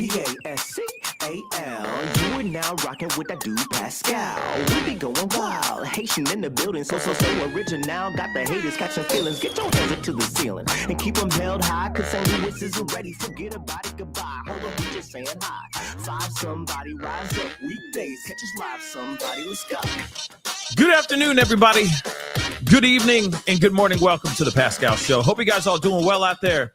Pascal. You are now rocking with that dude Pascal. We be going wild, Haitian in the building, so original. Got the haters catching feelings. Get your hands up to the ceiling and keep them held high. Cause St. Louis isn't ready. Forget about it, goodbye. Hold on, we just saying hi. Five somebody, rise up. Weekdays, catch us live. Somebody, let's go. Good afternoon, everybody. Good evening and good morning. Welcome to the Pascal Show. Hope you guys all doing well out there.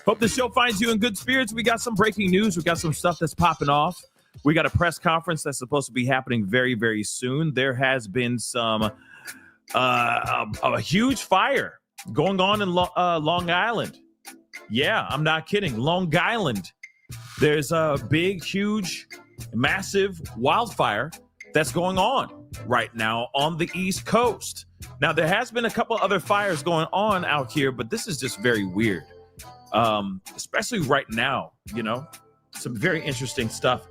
Hope the show finds you in good spirits. We got some breaking news. We got some stuff that's popping off. We got a press conference that's supposed to be happening very, very soon. There has been some a huge fire going on in Long Island. Yeah, I'm not kidding. Long Island. There's a big, huge, massive wildfire that's going on right now on the East Coast. Now, there has been a couple other fires going on out here, but this is just very weird, especially right now, you know, some very interesting stuff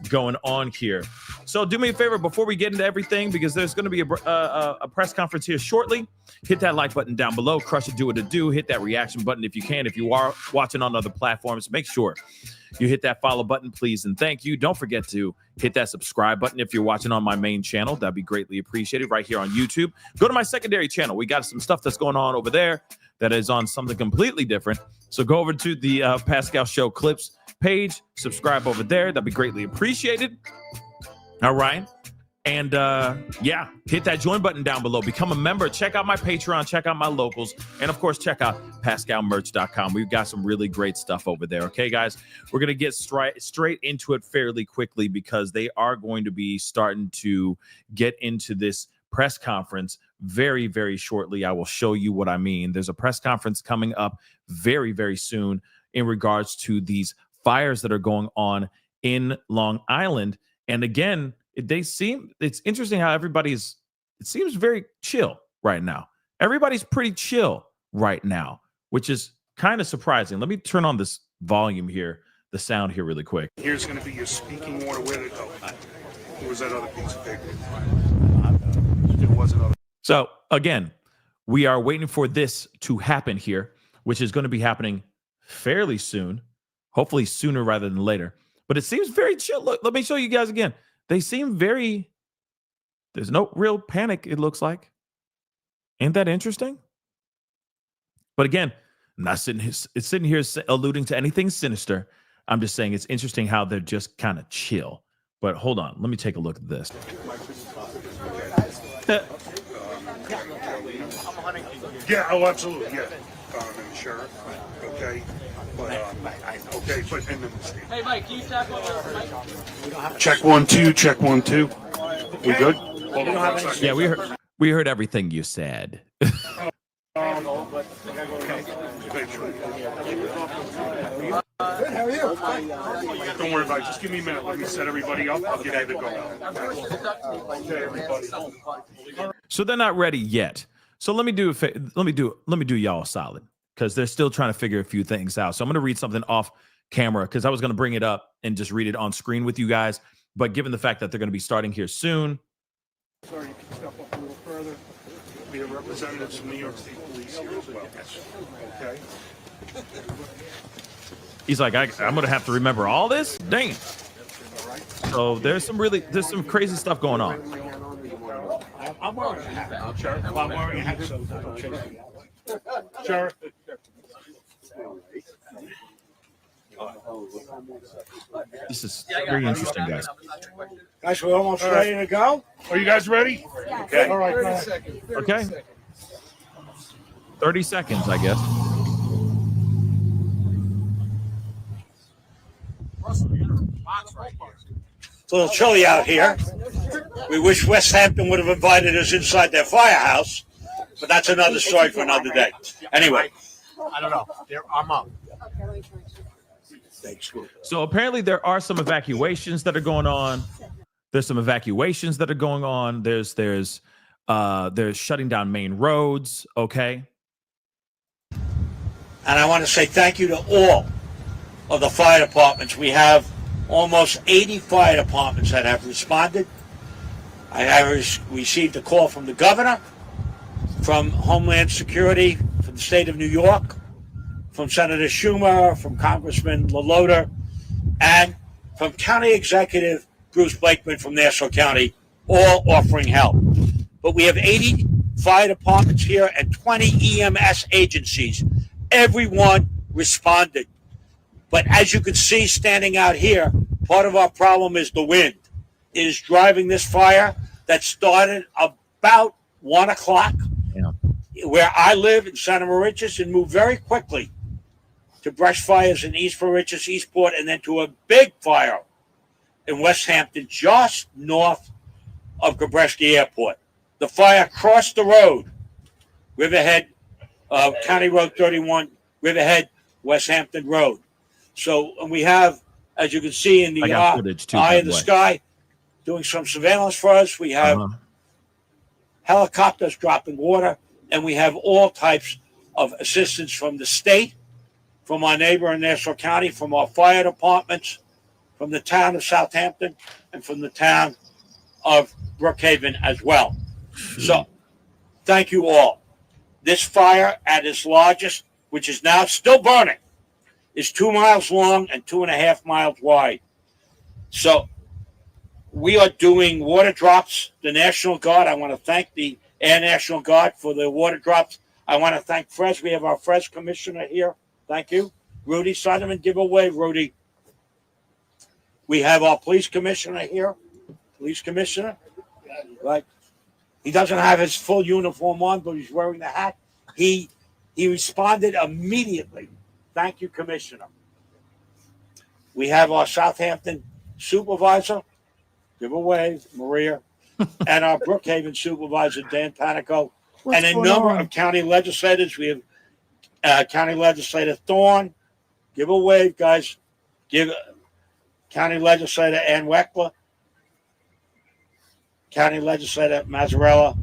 going on here. So do me a favor before we get into everything, because there's going to be a press conference here shortly. Hit that like button down below. Crush it, do what it do. Hit that reaction button if you can. If you are watching on other platforms, make sure you hit that follow button, please, and thank you. Don't forget to hit that subscribe button if you're watching on my main channel. That'd be greatly appreciated right here on YouTube. Go to my secondary channel. We got some stuff that's going on over there that is on something completely different. So go over to the Pascal Show Clips page. Subscribe over there. That'd be greatly appreciated. All right. And yeah, hit that join button down below. Become a member. Check out my Patreon. Check out my locals. And, of course, check out PascalMerch.com. We've got some really great stuff over there. Okay, guys? We're going to get straight into it fairly quickly because they are going to be starting to get into this press conference very, very shortly. I will show you what I mean. There's a press conference coming up very, very soon in regards to these fires that are going on in Long Island. And, again, it's interesting how it seems very chill right now. Everybody's pretty chill right now, which is kind of surprising. Let me turn on this volume here, the sound here really quick. Here's going to be your speaking order. Where did it go? Or was that other piece of paper? There was another. So again, we are waiting for this to happen here, which is going to be happening fairly soon, hopefully sooner rather than later. But it seems very chill. Look, let me show you guys again. They seem there's no real panic, it looks like. Ain't that interesting? But again, I'm not sitting here alluding to anything sinister. I'm just saying it's interesting how they're just kind of chill. But hold on, let me take a look at this. Yeah, oh, absolutely, yeah. And sheriff, okay. But, okay, but, and then hey, Mike, can you tap on Mike? Check 1 2, check 1 2. We good? Hold on 1 second. Yeah, we heard everything you said. Don't worry about it. Just give me a minute. Let me set everybody up. I'll get ready to go. Okay, everybody. So they're not ready yet. So let me do y'all a solid, because they're still trying to figure a few things out. So I'm going to read something off camera, because I was going to bring it up and just read it on screen with you guys. But given the fact that they're going to be starting here soon. Sorry, you can step up a little further. We have representatives from New York State Police here as well. Okay. He's like, I'm going to have to remember all this? Dang. So there's some crazy stuff going on. I'm wearing a hat. Sheriff, I'm wearing a hat. So Sheriff. This is very interesting, guys. Guys, we're almost ready to go. Are you guys ready? Yes. Okay. All right. 30 seconds. Okay. 30 seconds, I guess. It's a little chilly out here. We wish West Hampton would have invited us inside their firehouse, but that's another story for another day. Anyway. I don't know. I'm up. So apparently there are some evacuations that are going on. There's some evacuations that are going on. There's shutting down main roads. Okay. And I want to say thank you to all of the fire departments. We have almost 80 fire departments that have responded. I have received a call from the governor, from Homeland Security, from the state of New York, from Senator Schumer, from Congressman LaLota, and from County Executive Bruce Blakeman from Nassau County, all offering help. But we have 80 fire departments here and 20 EMS agencies. Everyone responded. But as you can see standing out here, part of our problem is the wind. It is driving this fire that started about 1 o'clock where I live in Santa Mauritius and moved very quickly to brush fires in East Mauritius, Eastport, and then to a big fire in West Hampton, just north of Gabreski Airport. The fire crossed the road, Riverhead, County Road 31, Riverhead, West Hampton Road. So and we have, as you can see in the eye of the sky, doing some surveillance for us. We have helicopters dropping water, and we have all types of assistance from the state, from our neighbor in Nassau County, from our fire departments, from the town of Southampton, and from the town of Brookhaven as well. So thank you all. This fire at its largest, which is now still burning, is 2 miles long and 2.5 miles wide. So we are doing water drops. The National Guard, I want to thank the Air National Guard for the water drops. I want to thank FRES. We have our FRES commissioner here. Thank you. Rudy Sonderman, give a wave, Rudy. We have our police commissioner here. Police commissioner. Right. He doesn't have his full uniform on, but he's wearing the hat. He responded immediately. Thank you, Commissioner. We have our Southampton supervisor. Give a wave, Maria. And our Brookhaven supervisor, Dan Panico. And a number of county legislators. We have County Legislator Thorne. Give a wave, guys. Give County Legislator Ann Weckler. County Legislator Mazzarella.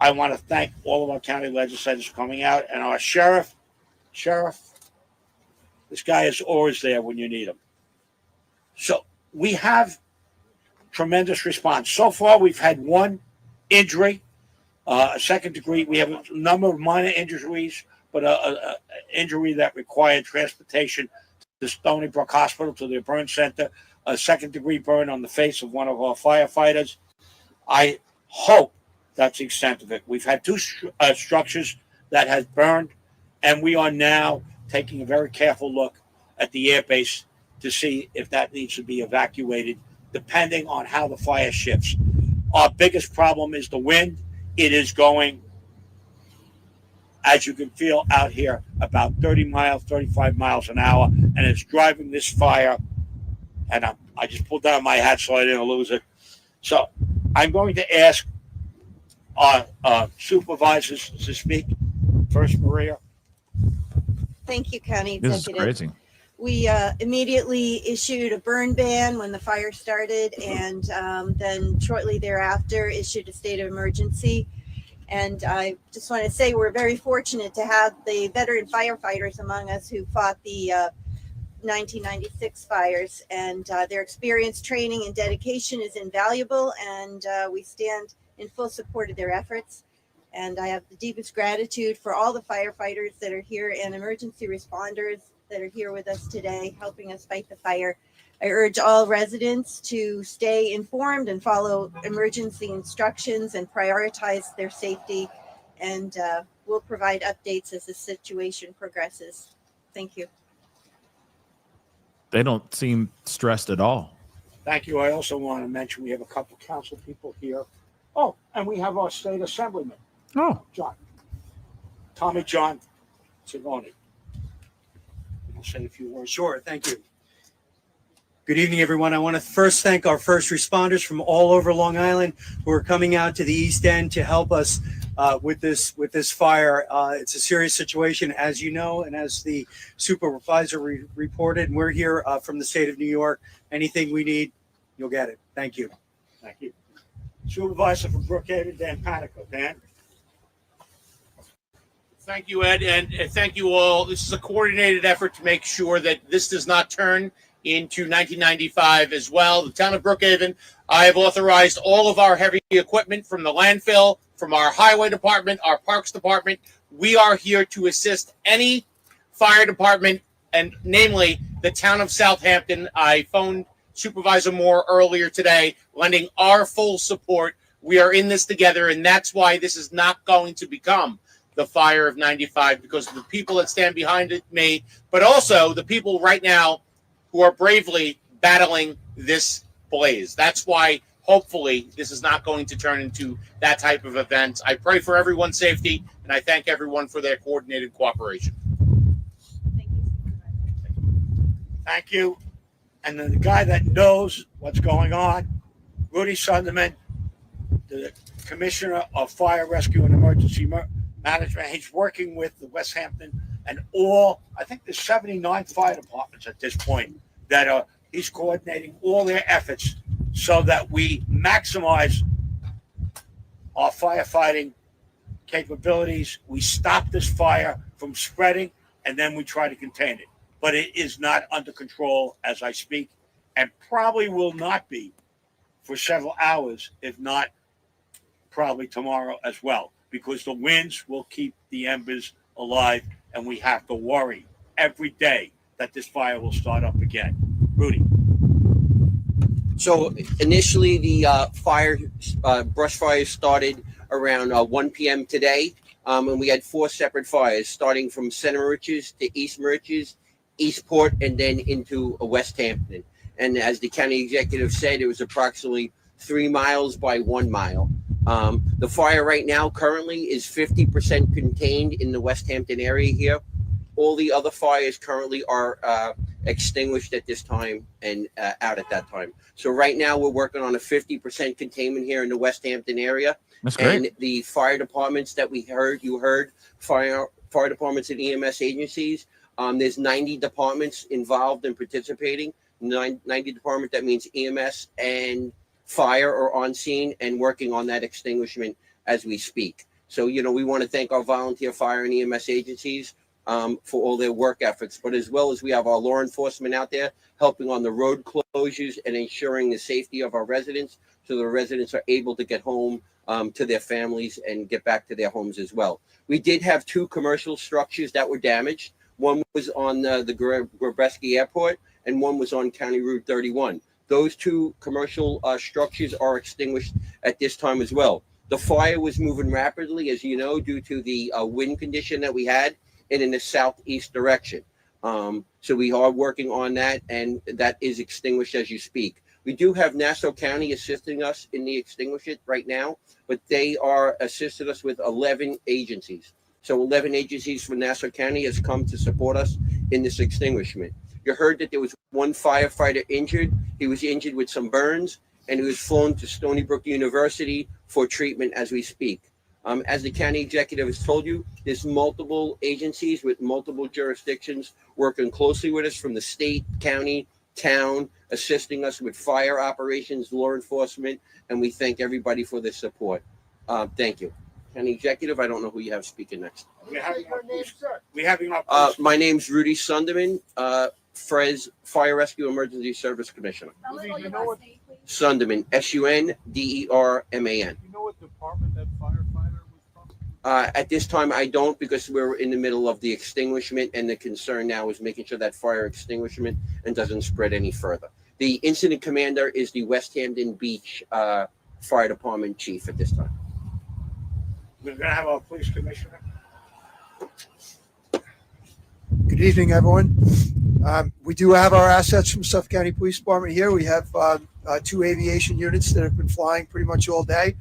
I want to thank all of our county legislators coming out, and our sheriff. This guy is always there when you need him. So we have tremendous response. So far, we've had one injury, a second degree. We have a number of minor injuries, but an injury that required transportation to Stony Brook Hospital, to their burn center, a second degree burn on the face of one of our firefighters. I hope that's the extent of it. We've had two structures that have burned, and we are now taking a very careful look at the airbase to see if that needs to be evacuated, depending on how the fire shifts. Our biggest problem is the wind. It is going, as you can feel out here, about 30 miles, 35 miles an hour, and it's driving this fire. And I just pulled down my hat so I didn't lose it. So I'm going to ask our supervisors to speak. First, Maria. Thank you, County This Executive. is crazy. We immediately issued a burn ban when the fire started, and then shortly thereafter issued a state of emergency. And I just want to say we're very fortunate to have the veteran firefighters among us who fought the 1996 fires, and their experience, training, and dedication is invaluable, and we stand in full support of their efforts. And I have the deepest gratitude for all the firefighters that are here and emergency responders that are here with us today, helping us fight the fire. I urge all residents to stay informed and follow emergency instructions and prioritize their safety. And we'll provide updates as the situation progresses. Thank you. They don't seem stressed at all. Thank you. I also want to mention we have a couple council people here. Oh, and we have our state assemblyman, Tommy John Cigoni. I'll say a few words. Sure, thank you. Good evening, everyone. I want to first thank our first responders from all over Long Island who are coming out to the East End to help us with this fire. It's a serious situation, as you know, and as the supervisor reported. And we're here from the state of New York. Anything we need, you'll get it. Thank you. Thank you. Supervisor from Brookhaven, Dan Panico. Dan? Thank you, Ed, and thank you all. This is a coordinated effort to make sure that this does not turn into 1995 as well. The town of Brookhaven, I have authorized all of our heavy equipment from the landfill, from our highway department, our parks department. We are here to assist any fire department, and namely the town of Southampton. I phoned Supervisor Moore earlier today, lending our full support. We are in this together, and that's why this is not going to become the fire of 95, because of the people that stand behind it, me, but also the people right now who are bravely battling this blaze. That's why, hopefully, this is not going to turn into that type of event. I pray for everyone's safety, and I thank everyone for their coordinated cooperation. Thank you. And then the guy that knows what's going on, Rudy Sunderman, the Commissioner of Fire Rescue and Emergency Management. He's working with the West Hampton and all, I think there's 79 fire departments at this point that are, he's coordinating all their efforts so that we maximize our firefighting capabilities. We stop this fire from spreading, and then we try to contain it. But it is not under control as I speak, and probably will not be for several hours, if not probably tomorrow as well, because the winds will keep the embers alive, and we have to worry every day that this fire will start up again. Rudy. So initially, the brush fire started around 1 p.m. today, and we had 4 separate fires, starting from Center Riches to East Riches, Eastport, and then into West Hampton. And as the county executive said, it was approximately 3 miles by 1 mile. The fire right now currently is 50% contained in the West Hampton area here. All the other fires currently are extinguished at this time and out at that time. So right now we're working on a 50% containment here in the West Hampton area. That's great. And the fire departments that you heard, fire departments and EMS agencies, there's 90 departments involved in participating. 90 department, that means EMS and fire are on scene and working on that extinguishment as we speak. So, we want to thank our volunteer fire and EMS agencies for all their work efforts, but as well as we have our law enforcement out there helping on the road closures and ensuring the safety of our residents, so the residents are able to get home to their families and get back to their homes as well. We did have 2 commercial structures that were damaged. One was on the Grabreski Airport, and one was on County Route 31. Those 2 commercial structures are extinguished at this time as well. The fire was moving rapidly, as you know, due to the wind condition that we had, and in the southeast direction. So we are working on that, and that is extinguished as you speak. We do have Nassau County assisting us in the extinguishment right now, but they are assisted us with 11 agencies. So 11 agencies from Nassau County has come to support us in this extinguishment. You heard that there was 1 firefighter injured. He was injured with some burns, and he was flown to Stony Brook University for treatment as we speak. As the county executive has told you, there's multiple agencies with multiple jurisdictions working closely with us from the state, county, town, assisting us with fire operations, law enforcement, and we thank everybody for their support. Thank you. County executive, I don't know who you have speaking next. My name's Rudy Sunderman, Frez Fire Rescue Emergency Service Commissioner. Sunderman, Sunderman. You know what department that firefighter was from? At this time, I don't, because we're in the middle of the extinguishment, and the concern now is making sure that fire extinguishment and doesn't spread any further. The incident commander is the West Hampton Beach Fire Department chief at this time. We're going to have our police commissioner. Good evening, everyone. We do have our assets from Suffolk County Police Department here. We have 2 aviation units that have been flying pretty much all day.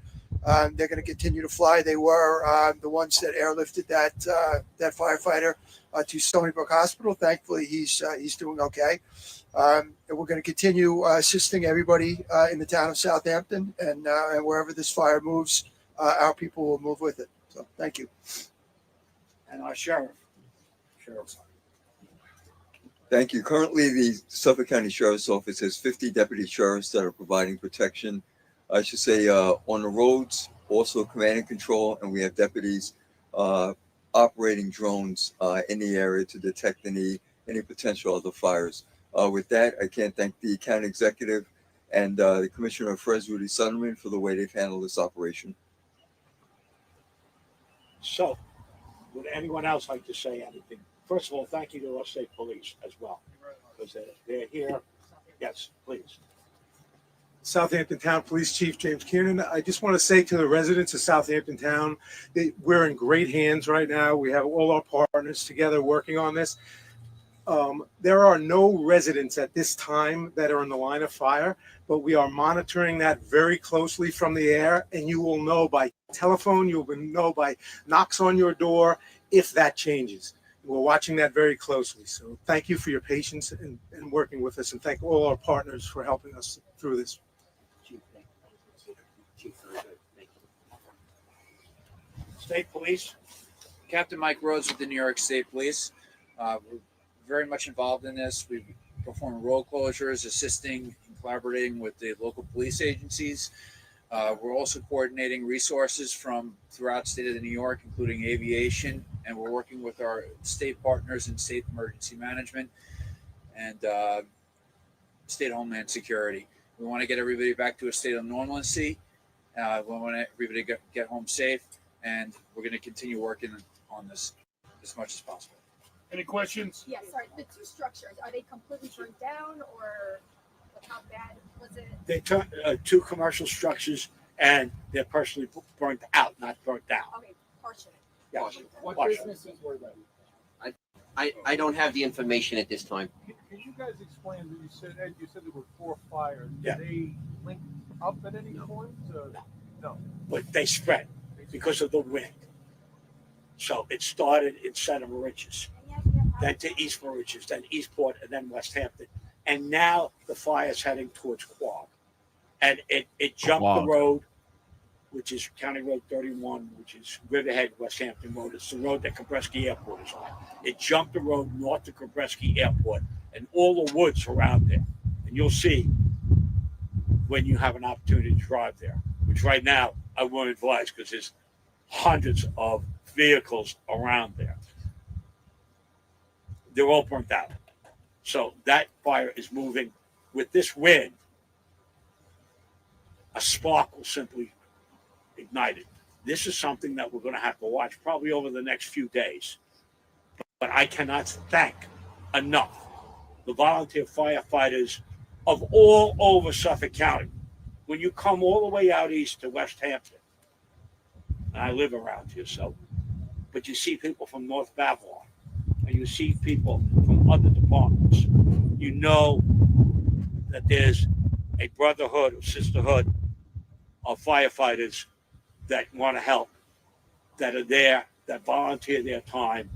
They're going to continue to fly. They were the ones that airlifted that firefighter to Stony Brook Hospital. Thankfully, he's doing okay. And we're going to continue assisting everybody in the town of Southampton, and wherever this fire moves, our people will move with it. So, thank you. And our sheriff. Thank you. Currently, the Suffolk County Sheriff's Office has 50 deputy sheriffs that are providing protection, I should say, on the roads, also command and control, and we have deputies operating drones in the area to detect any potential other fires. With that, I can't thank the county executive and the Commissioner of Frez, Rudy Sunderman, for the way they've handled this operation. So, would anyone else like to say anything? First of all, thank you to our state police as well, because they're here Yes, please. Southampton Town Police Chief James Kiernan. I just want to say to the residents of Southampton Town that we're in great hands right now. We have all our partners together working on this. There are no residents at this time that are in the line of fire, but we are monitoring that very closely from the air, and you will know by telephone, you will know by knocks on your door if that changes. We're watching that very closely. So thank you for your patience and working with us, and thank all our partners for helping us through this. State Police. Captain Mike Rhodes with the New York State Police. We're very much involved in this. We perform road closures, assisting and collaborating with the local police agencies. We're also coordinating resources from throughout the state of New York, including aviation, and we're working with our state partners in state emergency management and state homeland security. We want to get everybody back to a state of normalcy. We want everybody to get home safe, and we're going to continue working on this as much as possible. Any questions? Yeah, sorry. The two structures, are they completely burned down, or how bad was it? They took two commercial structures, and they're partially burnt out, not burnt down. Okay, partially. Yeah. What Partially. businesses were they? I don't have the information at this time. Can you guys explain, you said there were 4 fires. Yeah. Did they link up at any point? No. But they spread because of the wind. So it started in Center Moriches, then to East Moriches, then Eastport, and then West Hampton. And now the fire's heading towards Quogue. And it jumped the road, which is County Road 31, which is Riverhead, West Hampton Road. It's the road that Kobreski Airport is on. It jumped the road north to Kobreski Airport and all the woods around there. And you'll see when you have an opportunity to drive there, which right now I won't advise because there's hundreds of vehicles around there. They're all burnt out. So that fire is moving. With this wind, a spark will simply ignite it. This is something that we're going to have to watch probably over the next few days. But I cannot thank enough the volunteer firefighters of all over Suffolk County. When you come all the way out east to West Hampton, and I live around here, but you see people from North Babylon, and you see people from other departments. You know that there's a brotherhood or sisterhood of firefighters that want to help, that are there, that volunteer their time.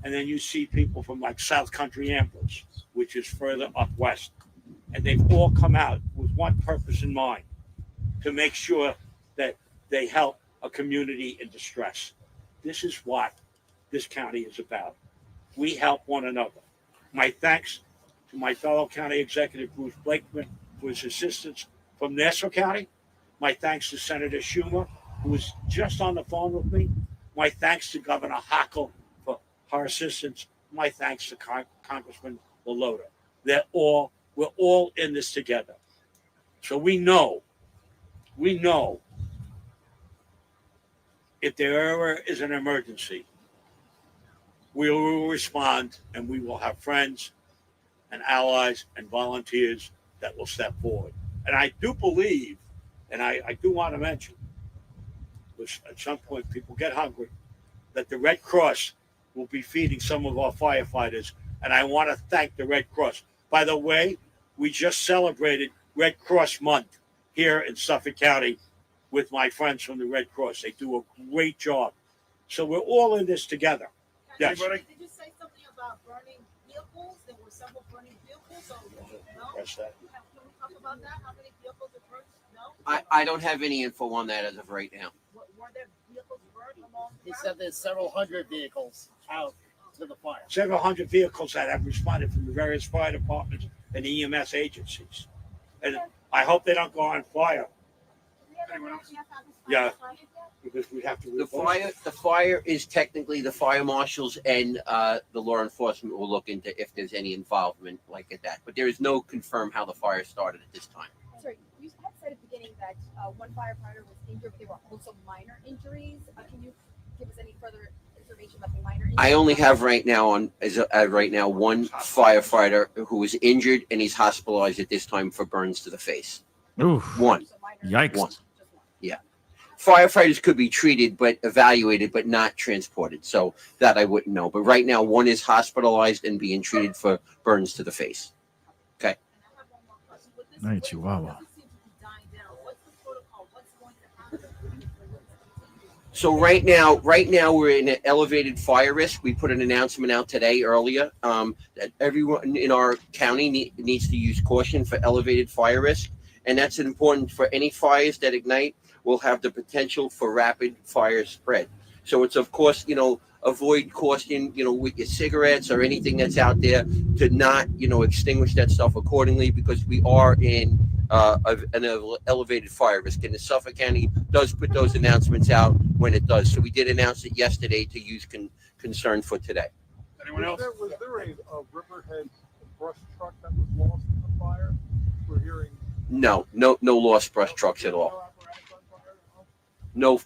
And then you see people from like South Country Ambulance, which is further up west. And they've all come out with one purpose in mind, to make sure that they help a community in distress. This is what this county is about. We help one another. My thanks to my fellow county executive, Bruce Blakeman, for his assistance from Nassau County. My thanks to Senator Schumer, who was just on the phone with me. My thanks to Governor Hochul for her assistance. My thanks to Congressman Lalota. We're all in this together. So we know if there ever is an emergency, we will respond, and we will have friends and allies and volunteers that will step forward. And I do believe, and I do want to mention, which at some point people get hungry, that the Red Cross will be feeding some of our firefighters. And I want to thank the Red Cross. By the way, we just celebrated Red Cross Month here in Suffolk County with my friends from the Red Cross. They do a great job. So we're all in this together. Yes. Did you say something about burning vehicles? There were several burning vehicles. So, no? Press that. Can we talk about that? How many vehicles are burned? No? I don't have any info on that as of right now. Were there vehicles burned along the He route? said there's several hundred vehicles out to the fire. Several hundred vehicles that have responded from the various fire departments and EMS agencies. And I hope they don't go on fire. Do we have any idea how this fire Yeah. started yet? Because we have to The fire is technically the fire marshals and the law enforcement will look into if there's any involvement like that. But there is no confirm how the fire started at this time. Sorry, you had said at the beginning that one firefighter was injured, but there were also minor injuries. Can you give us any further observation that the minor? I only have right now one firefighter who is injured and he's hospitalized at this time for burns to the face. Oof. One. Yikes. One. Yeah. Firefighters could be treated, but evaluated, but not transported. So that I wouldn't know. But right now, one is hospitalized and being treated for burns to the face. Okay. Hey, Chihuahua. So right now we're in an elevated fire risk. We put an announcement out today earlier that everyone in our county needs to use caution for elevated fire risk, and that's important for any fires that ignite will have the potential for rapid fire spread. So it's of course, avoid caution, with your cigarettes or anything that's out there to not, extinguish that stuff accordingly because we are in an elevated fire risk. And the Suffolk County does put those announcements out when it does. So we did announce it yesterday to use concern for today. Anyone else? Was there a Riverhead brush truck that was lost in the fire? We're hearing. No lost brush trucks at all. No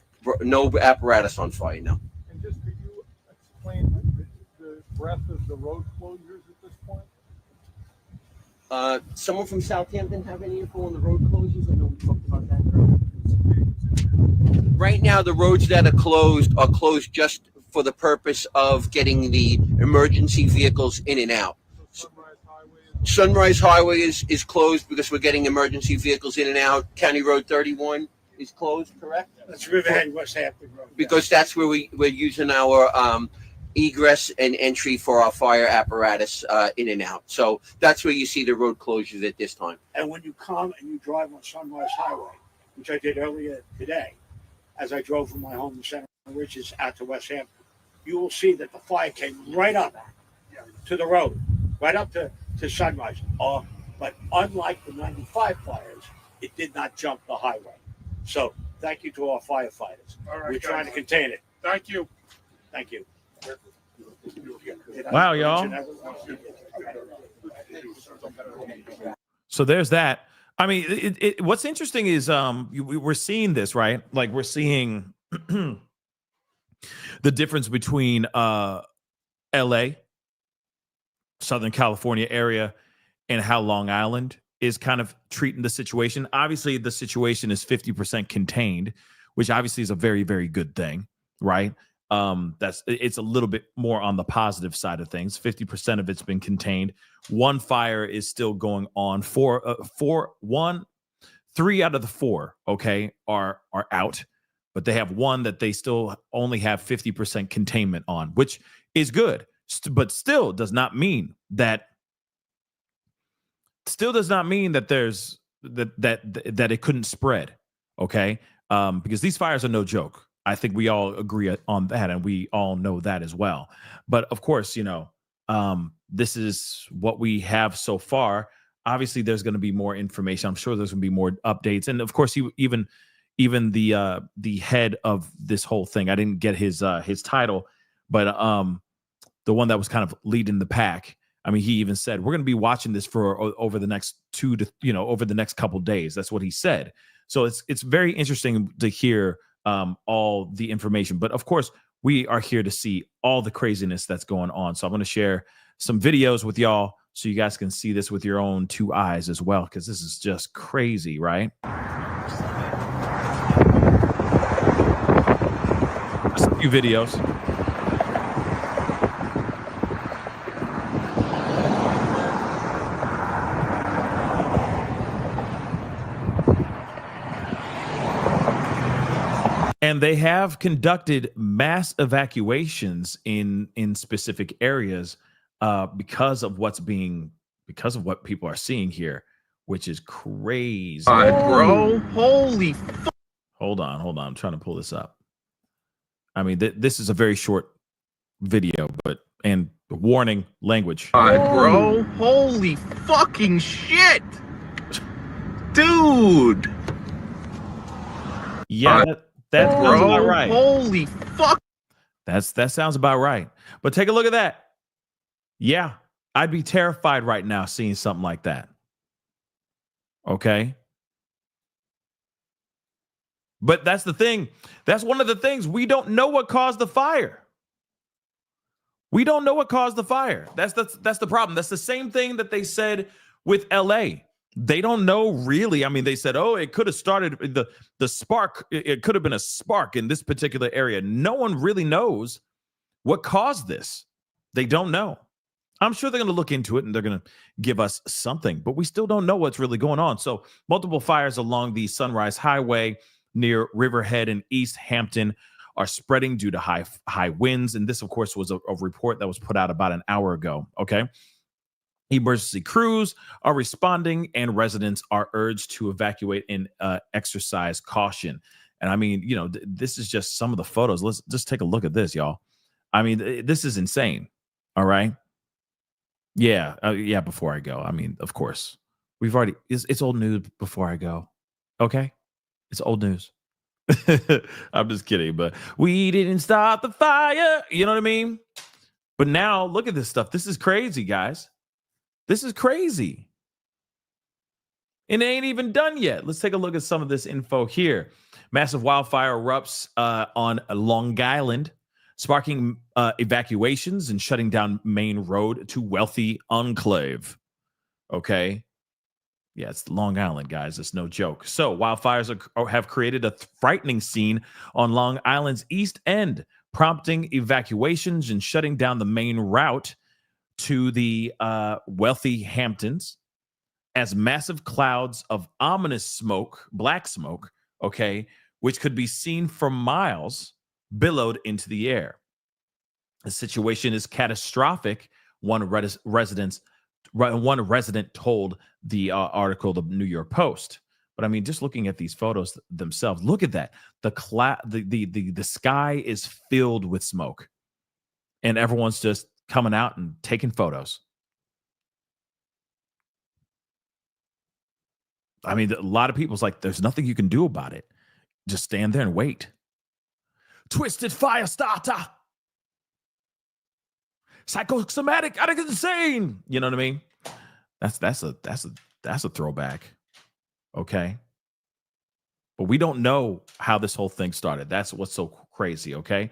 apparatus on fire, no. And just could you explain the breadth of the road closures at this point? Someone from Southampton have any info on the road closures? I know we talked about that earlier. Right now, the roads that are closed just for the purpose of getting the emergency vehicles in and out. Sunrise Highway is closed because we're getting emergency vehicles in and out. County Road 31 is closed, correct? That's Riverhead West Hampton Road. Because that's where we're using our egress and entry for our fire apparatus in and out. So that's where you see the road closures at this time. And when you come and you drive on Sunrise Highway, which I did earlier today, as I drove from my home in Center Ridges out to West Hampton, you will see that the fire came right up to the road, right up to Sunrise. But unlike the 95 fires, it did not jump the highway. So thank you to our firefighters. All right, We're trying to contain it. Thank you. Thank you. Wow, y'all. So there's that. I mean, what's interesting is we're seeing this, right? Like we're seeing the difference between LA, Southern California area, and how Long Island is kind of treating the situation. Obviously, the situation is 50% contained, which obviously is a very, very good thing, right? It's a little bit more on the positive side of things. 50% of it's been contained. One fire is still going on. Three out of the four, okay, are out, but they have one that they still only have 50% containment on, which is good, but still does not mean that. Still does not mean that there's that it couldn't spread, okay? Because these fires are no joke. I think we all agree on that, and we all know that as well. But of course, this is what we have so far. Obviously, there's going to be more information. I'm sure there's going to be more updates, and of course, even the head of this whole thing. I didn't get his title, but the one that was kind of leading the pack. I mean, he even said we're going to be watching this for over the next over the next couple days. That's what he said. So it's very interesting to hear all the information. But of course, we are here to see all the craziness that's going on. So I'm going to share some videos with y'all so you guys can see this with your own two eyes as well, because this is just crazy, right? Just a few videos. And they have conducted mass evacuations in specific areas because of what people are seeing here, which is crazy. Bro, holy fuck. Hold on. I'm trying to pull this up. I mean, this is a very short video, and warning language. Bro, holy fucking shit. Dude. Yeah, that sounds about right. Holy fuck. That sounds about right. But take a look at that. Yeah, I'd be terrified right now seeing something like that. Okay. But that's the thing. That's one of the things. We don't know what caused the fire. We don't know what caused the fire. That's the problem. That's the same thing that they said with LA. They don't know really. I mean, they said, oh, it could have started the spark. It could have been a spark in this particular area. No one really knows what caused this. They don't know. I'm sure they're going to look into it and they're going to give us something, but we still don't know what's really going on. So multiple fires along the Sunrise Highway near Riverhead and East Hampton are spreading due to high winds. And this, of course, was a report that was put out about an hour ago. Okay. Emergency crews are responding and residents are urged to evacuate and exercise caution. And I mean, this is just some of the photos. Let's just take a look at this, y'all. I mean, this is insane. All right. Yeah. Before I go, I mean, of course, it's old news before I go. Okay. It's old news. I'm just kidding, but we didn't start the fire. You know what I mean? But now look at this stuff. This is crazy, guys. This is crazy. And it ain't even done yet. Let's take a look at some of this info here. Massive wildfire erupts on Long Island, sparking evacuations and shutting down main road to wealthy enclave. Okay. Yeah, it's Long Island, guys. It's no joke. So wildfires have created a frightening scene on Long Island's East End, prompting evacuations and shutting down the main route to the wealthy Hamptons as massive clouds of ominous smoke, black smoke, okay, which could be seen for miles, billowed into the air. The situation is catastrophic, one resident told the article, the New York Post. But I mean, just looking at these photos themselves, look at that. The sky is filled with smoke, and everyone's just coming out and taking photos. I mean, a lot of people's like, there's nothing you can do about it. Just stand there and wait. Twisted fire starter. Psychosomatic, out of insane. You know what I mean? That's a throwback. Okay. But we don't know how this whole thing started. That's what's so crazy. Okay.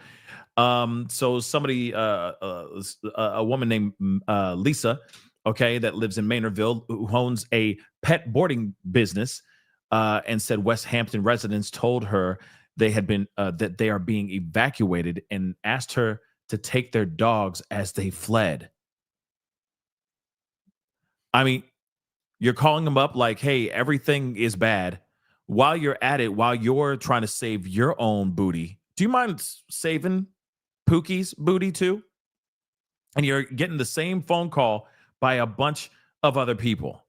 So somebody, a woman named Lisa, okay, that lives in Maynardville, who owns a pet boarding business, and said West Hampton residents told her they had been that they are being evacuated and asked her to take their dogs as they fled. I mean, you're calling them up like, hey, everything is bad. While you're at it, while you're trying to save your own booty, do you mind saving Pookie's booty too? And you're getting the same phone call by a bunch of other people.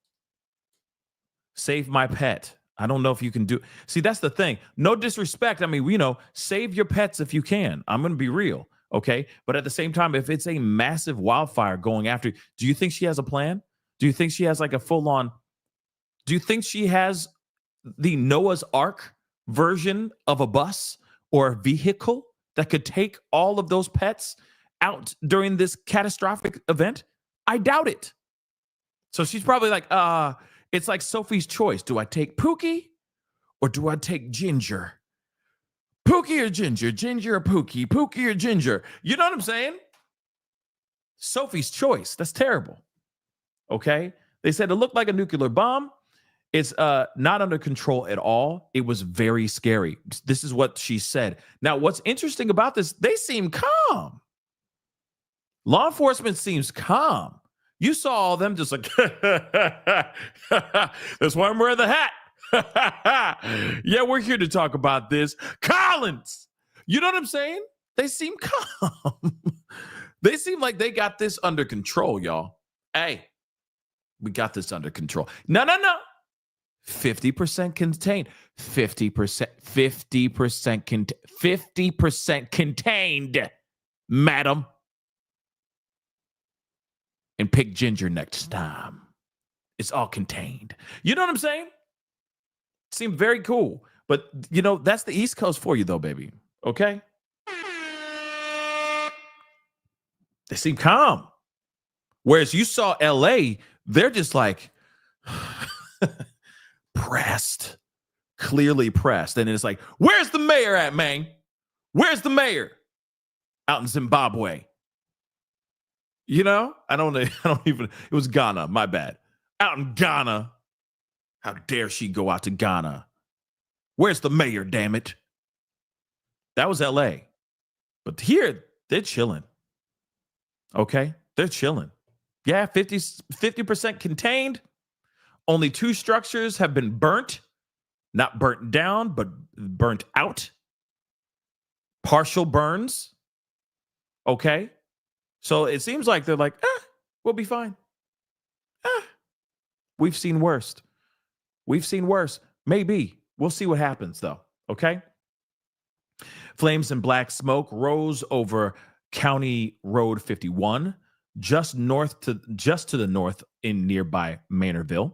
Save my pet. I don't know if you can do. See, that's the thing. No disrespect. I mean, save your pets if you can. I'm going to be real. Okay. But at the same time, if it's a massive wildfire going after, do you think she has a plan? Do you think she has like a full on? Do you think she has the Noah's Ark version of a bus or a vehicle that could take all of those pets out during this catastrophic event? I doubt it. So she's probably like, it's like Sophie's Choice. Do I take Pookie or do I take Ginger? Pookie or Ginger? Ginger or Pookie? Pookie or Ginger? You know what I'm saying? Sophie's Choice. That's terrible. Okay. They said it looked like a nuclear bomb. It's not under control at all. It was very scary. This is what she said. Now, what's interesting about this, they seem calm. Law enforcement seems calm. You saw all them just like, that's why I'm wearing the hat. Yeah, we're here to talk about this. Collins, you know what I'm saying? They seem calm. They seem like they got this under control, y'all. Hey, we got this under control. No. 50% contained. 50% contained, madam. And pick Ginger next time. It's all contained. You know what I'm saying? Seemed very cool. But, that's the East Coast for you, though, baby. Okay? They seem calm. Whereas you saw LA, they're just like pressed. Clearly pressed. And it's like, where's the mayor at, man? Where's the mayor? Out in Zimbabwe. You know, I don't even, it was Ghana, my bad. Out in Ghana. How dare she go out to Ghana? Where's the mayor, damn it? That was LA. But here, they're chilling. Okay? They're chilling. Yeah, 50% contained. Only 2 structures have been burnt. Not burnt down, but burnt out. Partial burns. Okay? So it seems like they're like, we'll be fine. We've seen worse. We've seen worse. Maybe. We'll see what happens, though. Okay? Flames and black smoke rose over County Road 51, just to the north in nearby Manorville,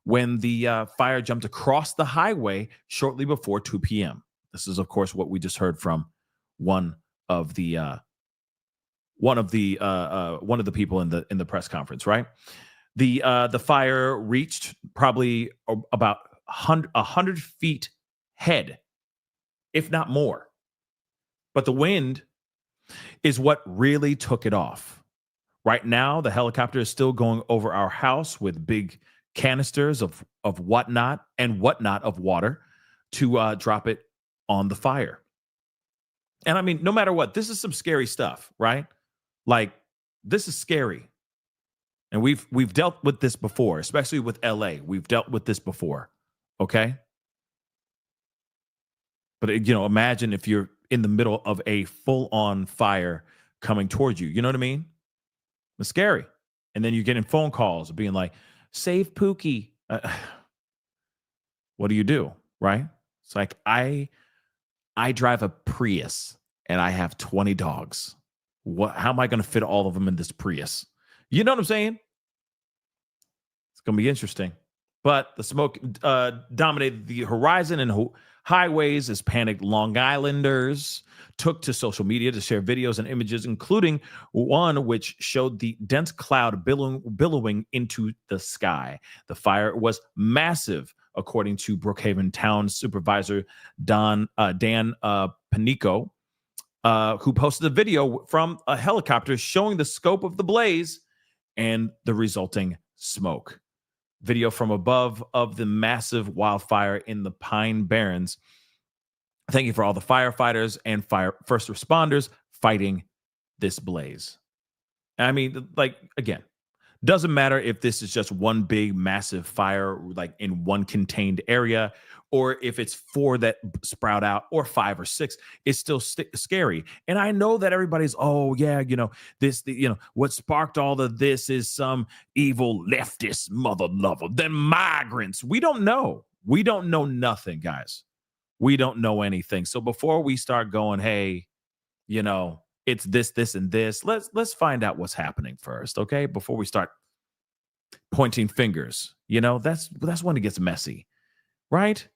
when the fire jumped across the highway shortly before 2 p.m. This is, of course, what we just heard from one of the people in the press conference, right? The fire reached probably about 100 feet head, if not more. But the wind is what really took it off. Right now, the helicopter is still going over our house with big canisters of whatnot of water to drop it on the fire. And I mean, no matter what, this is some scary stuff, right? Like, this is scary. And we've dealt with this before, especially with LA. We've dealt with this before, okay? But, imagine if you're in the middle of a full-on fire coming towards you. You know what I mean? It's scary. And then you're getting phone calls being like, save Pookie. What do? Right? It's like, I drive a Prius and I have 20 dogs. How am I going to fit all of them in this Prius? You know what I'm saying? It's going to be interesting. But the smoke dominated the horizon and highways as panicked Long Islanders took to social media to share videos and images, including one which showed the dense cloud billowing into the sky. The fire was massive, according to Brookhaven Town Supervisor Dan Panico, who posted a video from a helicopter showing the scope of the blaze and the resulting smoke. Video from above of the massive wildfire in the Pine Barrens. Thank you for all the firefighters and first responders fighting this blaze. I mean, like, again, doesn't matter if this is just one big massive fire, like in one contained area, or if it's 4 that sprout out, or 5 or 6, it's still scary. And I know that everybody's, what sparked all of this is some evil leftist mother lover, then migrants. We don't know. We don't know nothing, guys. We don't know anything. So before we start going, hey, it's this, and this, let's find out what's happening first, okay? Before we start pointing fingers, that's when it gets messy, right?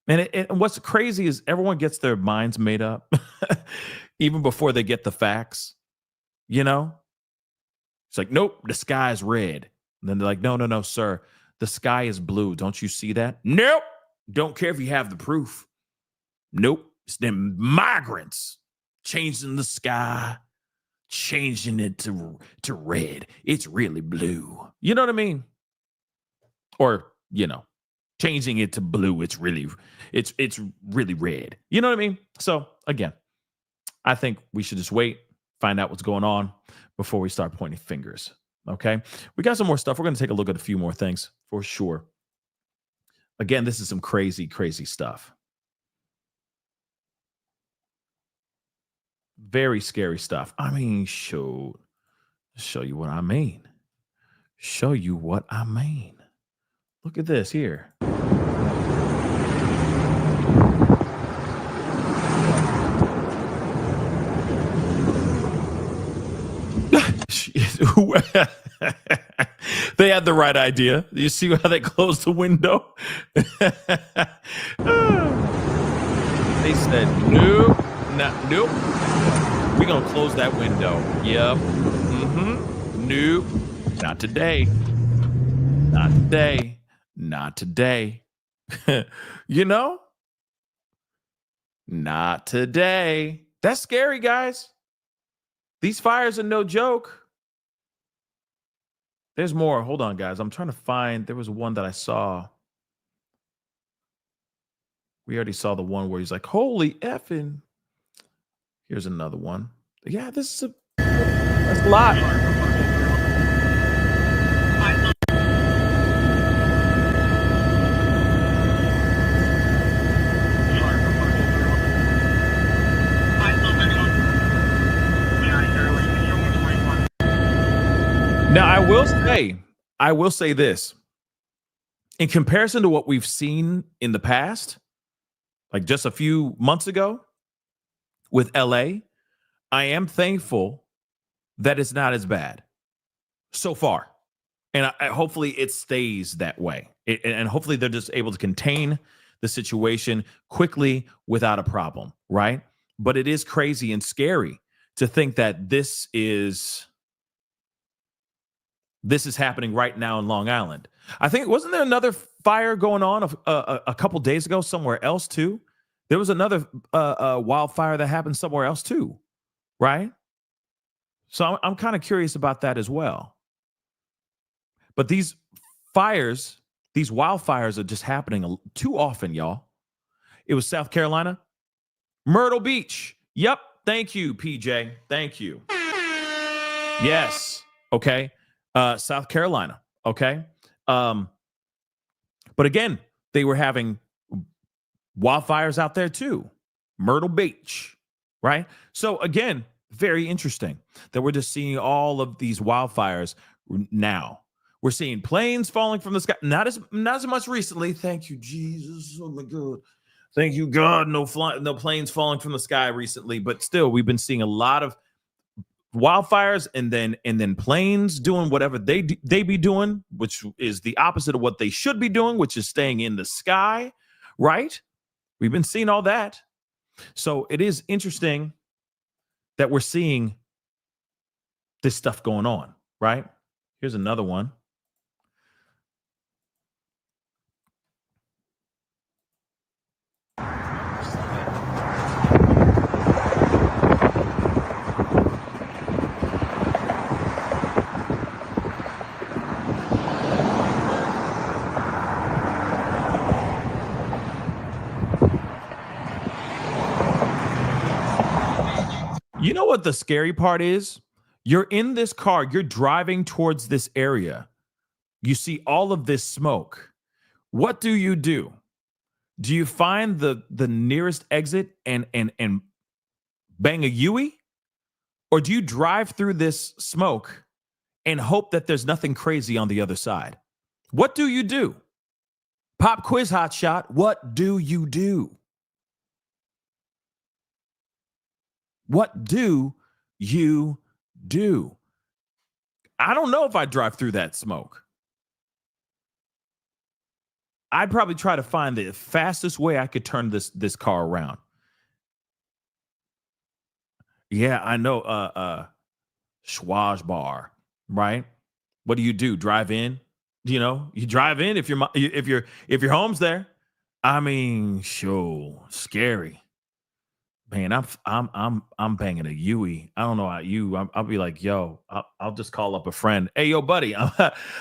And what's crazy is everyone gets their minds made up even before they get the facts, It's like, nope, the sky's red. And then they're like, no, sir, the sky is blue. Don't you see that? Nope. Don't care if you have the proof. Nope. It's them migrants changing the sky, changing it to red. It's really blue. You know what I mean? Or, changing it to blue. It's really red. You know what I mean? So again, I think we should just wait, find out what's going on before we start pointing fingers. Okay. We got some more stuff. We're going to take a look at a few more things for sure. Again, this is some crazy, crazy stuff. Very scary stuff. I mean, show you what I mean. Show you what I mean. Look at this here. They had the right idea. You see how they closed the window? They said, nope. We're going to close that window. Yep. Nope. Not today. Not today. Not today. Not today. That's scary, guys. These fires are no joke. There's more. Hold on, guys. I'm trying to find. There was one that I saw. We already saw the one where he's like, "Holy effing!" Here's another one. Yeah, that's a lot. Now, I will say this. In comparison to what we've seen in the past, like just a few months ago with LA, I am thankful that it's not as bad so far. And hopefully it stays that way. And hopefully they're just able to contain the situation quickly without a problem, right? But it is crazy and scary to think that this is happening right now in Long Island. I think, wasn't there another fire going on a couple days ago somewhere else too? There was another wildfire that happened somewhere else too, right? So I'm kind of curious about that as well. But these fires, these wildfires are just happening too often, y'all. It was South Carolina, Myrtle Beach. Yep. Thank you, PJ. Thank you. Yes. Okay. South Carolina. Okay. But again, they were having wildfires out there too. Myrtle Beach. Right. So again, very interesting that we're just seeing all of these wildfires now. We're seeing planes falling from the sky. Not as much recently. Thank you, Jesus. Oh my God. Thank you, God. No planes falling from the sky recently, but still, we've been seeing a lot of wildfires and then planes doing whatever they be doing, which is the opposite of what they should be doing, which is staying in the sky, right? We've been seeing all that. So it is interesting that we're seeing this stuff going on, right? Here's another one. You know what the scary part is? You're in this car, you're driving towards this area. You see all of this smoke. What do? Do you find the nearest exit and bang a Yui? Or do you drive through this smoke and hope that there's nothing crazy on the other side? What do you do? Pop quiz hot shot. What do you do? What do you do? I don't know if I drive through that smoke. I'd probably try to find the fastest way I could turn this car around. Yeah, I know. Schwaz bar, right? What do? Drive in? You drive in if your home's there. I mean, sure, scary. Man, I'm banging a Yui. I don't know about you. I'll be like, yo, I'll just call up a friend. Hey, yo, buddy,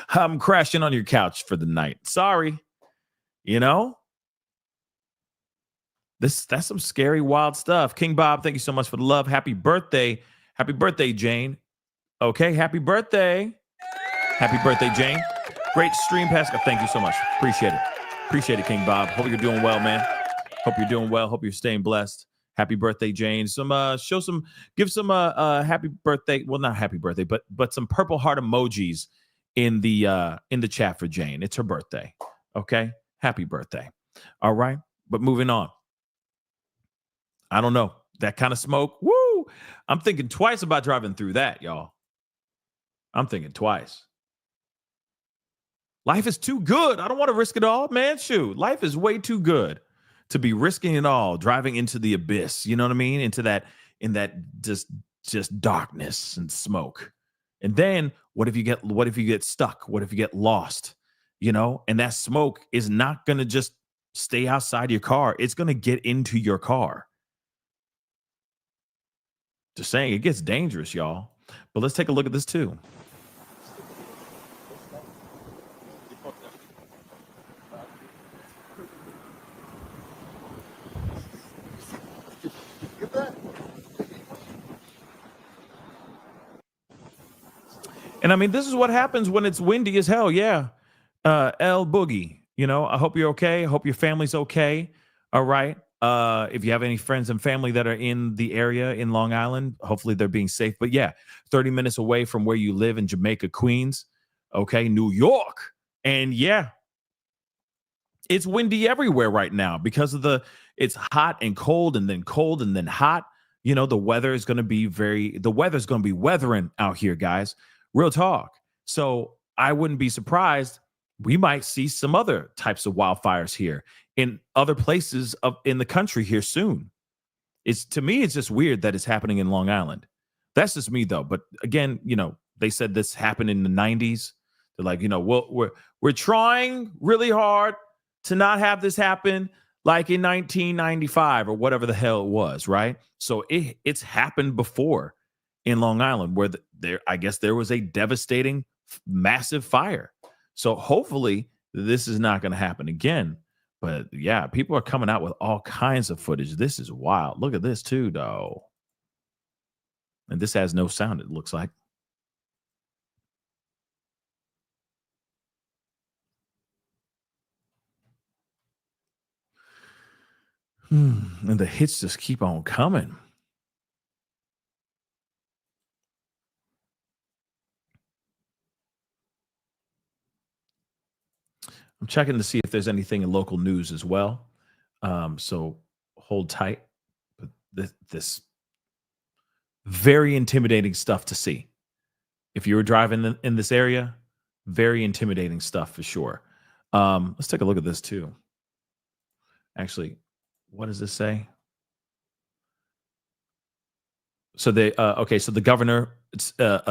I'm crashing on your couch for the night. Sorry. That's some scary, wild stuff. King Bob, thank you so much for the love. Happy birthday. Happy birthday, Jane. Okay, happy birthday. Happy birthday, Jane. Great stream, Pascal. Thank you so much. Appreciate it. Appreciate it, King Bob. Hope you're doing well, man. Hope you're doing well. Hope you're staying blessed. Happy birthday, Jane. Give some happy birthday. Well, not happy birthday, but some purple heart emojis in the chat for Jane. It's her birthday. Okay. Happy birthday. All right. But moving on. I don't know. That kind of smoke. Woo. I'm thinking twice about driving through that, y'all. I'm thinking twice. Life is too good. I don't want to risk it all, man. Shoot. Life is way too good to be risking it all, driving into the abyss. You know what I mean? In that just darkness and smoke. And then what if you get stuck? What if you get lost? And that smoke is not going to just stay outside your car. It's going to get into your car. Just saying, it gets dangerous, y'all. But let's take a look at this too. And I mean, this is what happens when it's windy as hell. Yeah. L Boogie, I hope you're okay. I hope your family's okay. All right. If you have any friends and family that are in the area in Long Island, hopefully they're being safe. But yeah, 30 minutes away from where you live in Jamaica, Queens. Okay. New York. And yeah, it's windy everywhere right now because of it's hot and cold and then hot. The weather is going to be weathering out here, guys. Real talk. So I wouldn't be surprised. We might see some other types of wildfires here in other places in the country here soon. To me, it's just weird that it's happening in Long Island. That's just me though. But again, they said this happened in the 90s. They're like, we're trying really hard to not have this happen like in 1995 or whatever the hell it was, right? So it's happened before in Long Island where I guess there was a devastating, massive fire. So hopefully this is not going to happen again. But yeah, people are coming out with all kinds of footage. This is wild. Look at this too, though. And this has no sound, it looks like. And the hits just keep on coming. I'm checking to see if there's anything in local news as well. So hold tight. But this very intimidating stuff to see. If you were driving in this area, very intimidating stuff for sure. Let's take a look at this too. Actually, what does this say? So the governor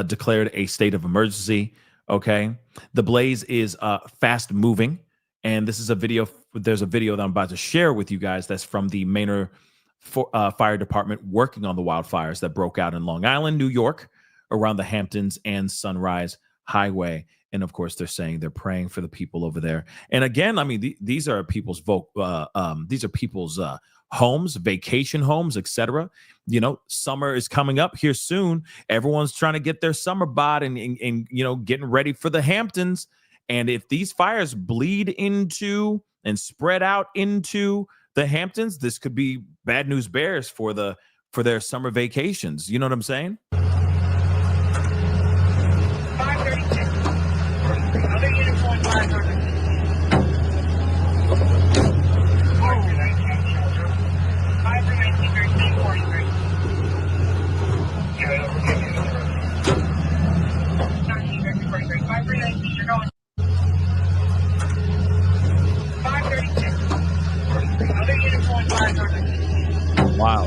declared a state of emergency. Okay. The blaze is fast moving. And this is a video. There's a video that I'm about to share with you guys that's from the Manor Fire Department working on the wildfires that broke out in Long Island, New York, around the Hamptons and Sunrise Highway. And of course, they're saying they're praying for the people over there. And again, I mean, these are people's homes, vacation homes, etc. Summer is coming up here soon. Everyone's trying to get their summer bod and getting ready for the Hamptons. And if these fires bleed into and spread out into the Hamptons, this could be bad news bears for their summer vacations. You know what I'm saying? Wow.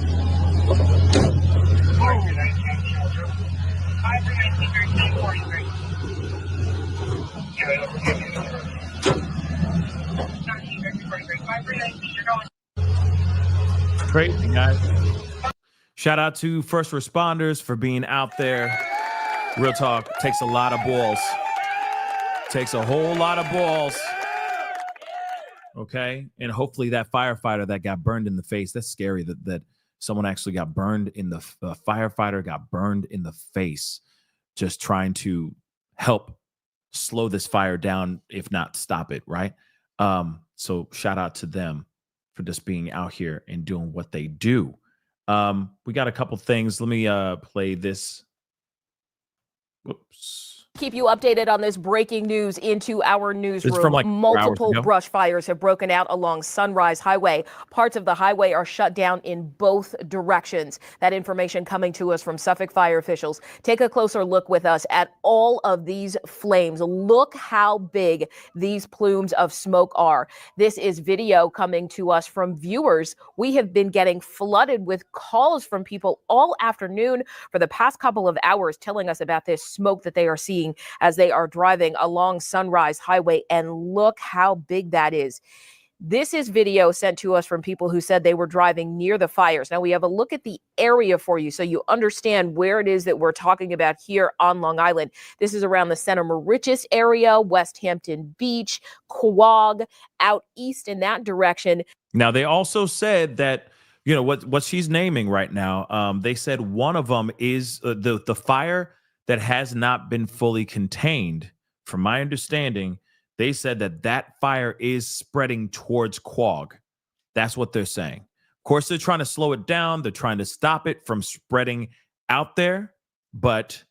Crazy, guys. Shout out to first responders for being out there. Real talk. Takes a lot of balls. Takes a whole lot of balls. Okay. And hopefully that firefighter that got burned in the face, that's scary that someone actually got burned in the firefighter got burned in the face, just trying to help slow this fire down, if not stop it. Right. So shout out to them for just being out here and doing what they do. We got a couple things. Let me play this. Whoops. Keep you updated on this breaking news into our newsroom. From like multiple brush fires have broken out along Sunrise Highway. Parts of the highway are shut down in both directions. That information coming to us from Suffolk fire officials. Take a closer look with us at all of these flames. Look how big these plumes of smoke are. This is video coming to us from viewers. We have been getting flooded with calls from people all afternoon for the past couple of hours telling us about this smoke that they are seeing as they are driving along Sunrise Highway. And look how big that is. This is video sent to us from people who said they were driving near the fires. Now we have a look at the area for you so you understand where it is that we're talking about here on Long Island. This is around the Center Moriches area, West Hampton Beach, Quogue, out east in that direction. Now they also said that, what she's naming right now, they said one of them is the fire that has not been fully contained. From my understanding, they said that that fire is spreading towards Quag. That's what they're saying. Of course, they're trying to slow it down. They're trying to stop it from spreading out there, but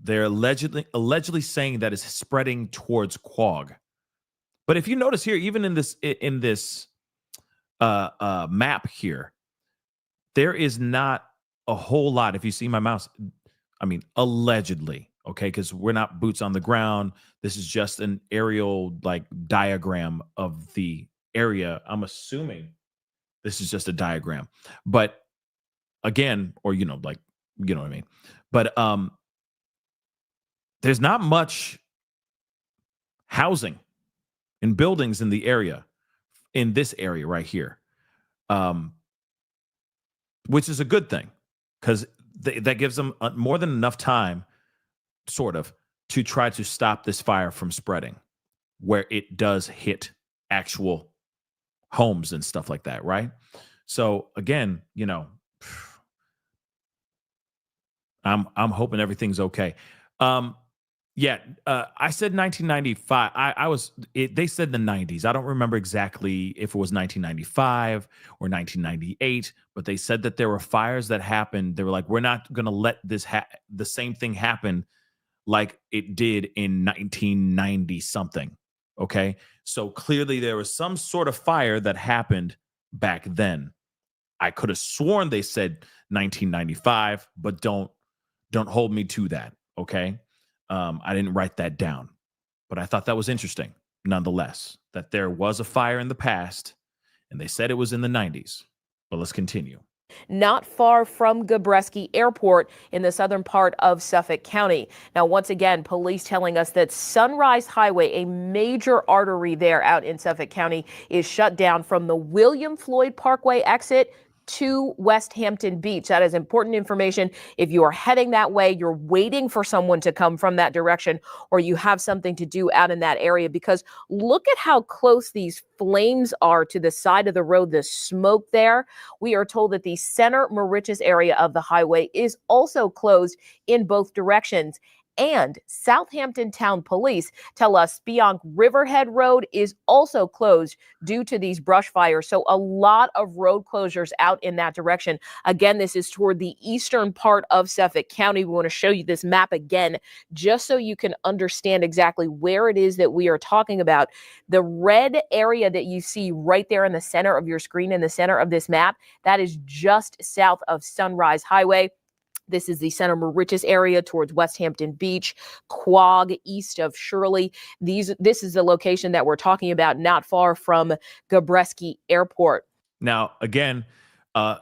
they're allegedly saying that it's spreading towards Quag. But if you notice here, even in this map here, there is not a whole lot. If you see my mouse, I mean, allegedly, okay, because we're not boots on the ground. This is just an aerial like diagram of the area. I'm assuming this is just a diagram, but again, or like you know what I mean. But there's not much housing and buildings in the area, in this area right here, which is a good thing because that gives them more than enough time, sort of, to try to stop this fire from spreading where it does hit actual homes and stuff like that, right? So again, I'm hoping everything's okay. Yeah, I said 1995. They said the 90s. I don't remember exactly if it was 1995 or 1998, but they said that there were fires that happened. They were like, we're not going to let this the same thing happen like it did in 1990 something. Okay, so clearly there was some sort of fire that happened back then. I could have sworn they said 1995, but don't hold me to that. Okay. I didn't write that down, but I thought that was interesting, nonetheless, that there was a fire in the past, and they said it was in the 90s. But let's continue. Not far from Gabreski Airport in the southern part of Suffolk County. Now, once again, police telling us that Sunrise Highway, a major artery there out in Suffolk County, is shut down from the William Floyd Parkway exit to West Hampton Beach. That is important information. If you are heading that way, you're waiting for someone to come from that direction, or you have something to do out in that area, because look at how close these flames are to the side of the road, the smoke there. We are told that the Center Moriches area of the highway is also closed in both directions. And Southampton Town Police tell us Spionk Riverhead Road is also closed due to these brush fires. So a lot of road closures out in that direction. Again, this is toward the eastern part of Suffolk County. We want to show you this map again, just so you can understand exactly where it is that we are talking about. The red area that you see right there in the center of your screen, in the center of this map, that is just south of Sunrise Highway. This is the Center Moriches area towards West Hampton Beach, Quag east of Shirley. This is the location that we're talking about, not far from Gabreski Airport. Now, again, a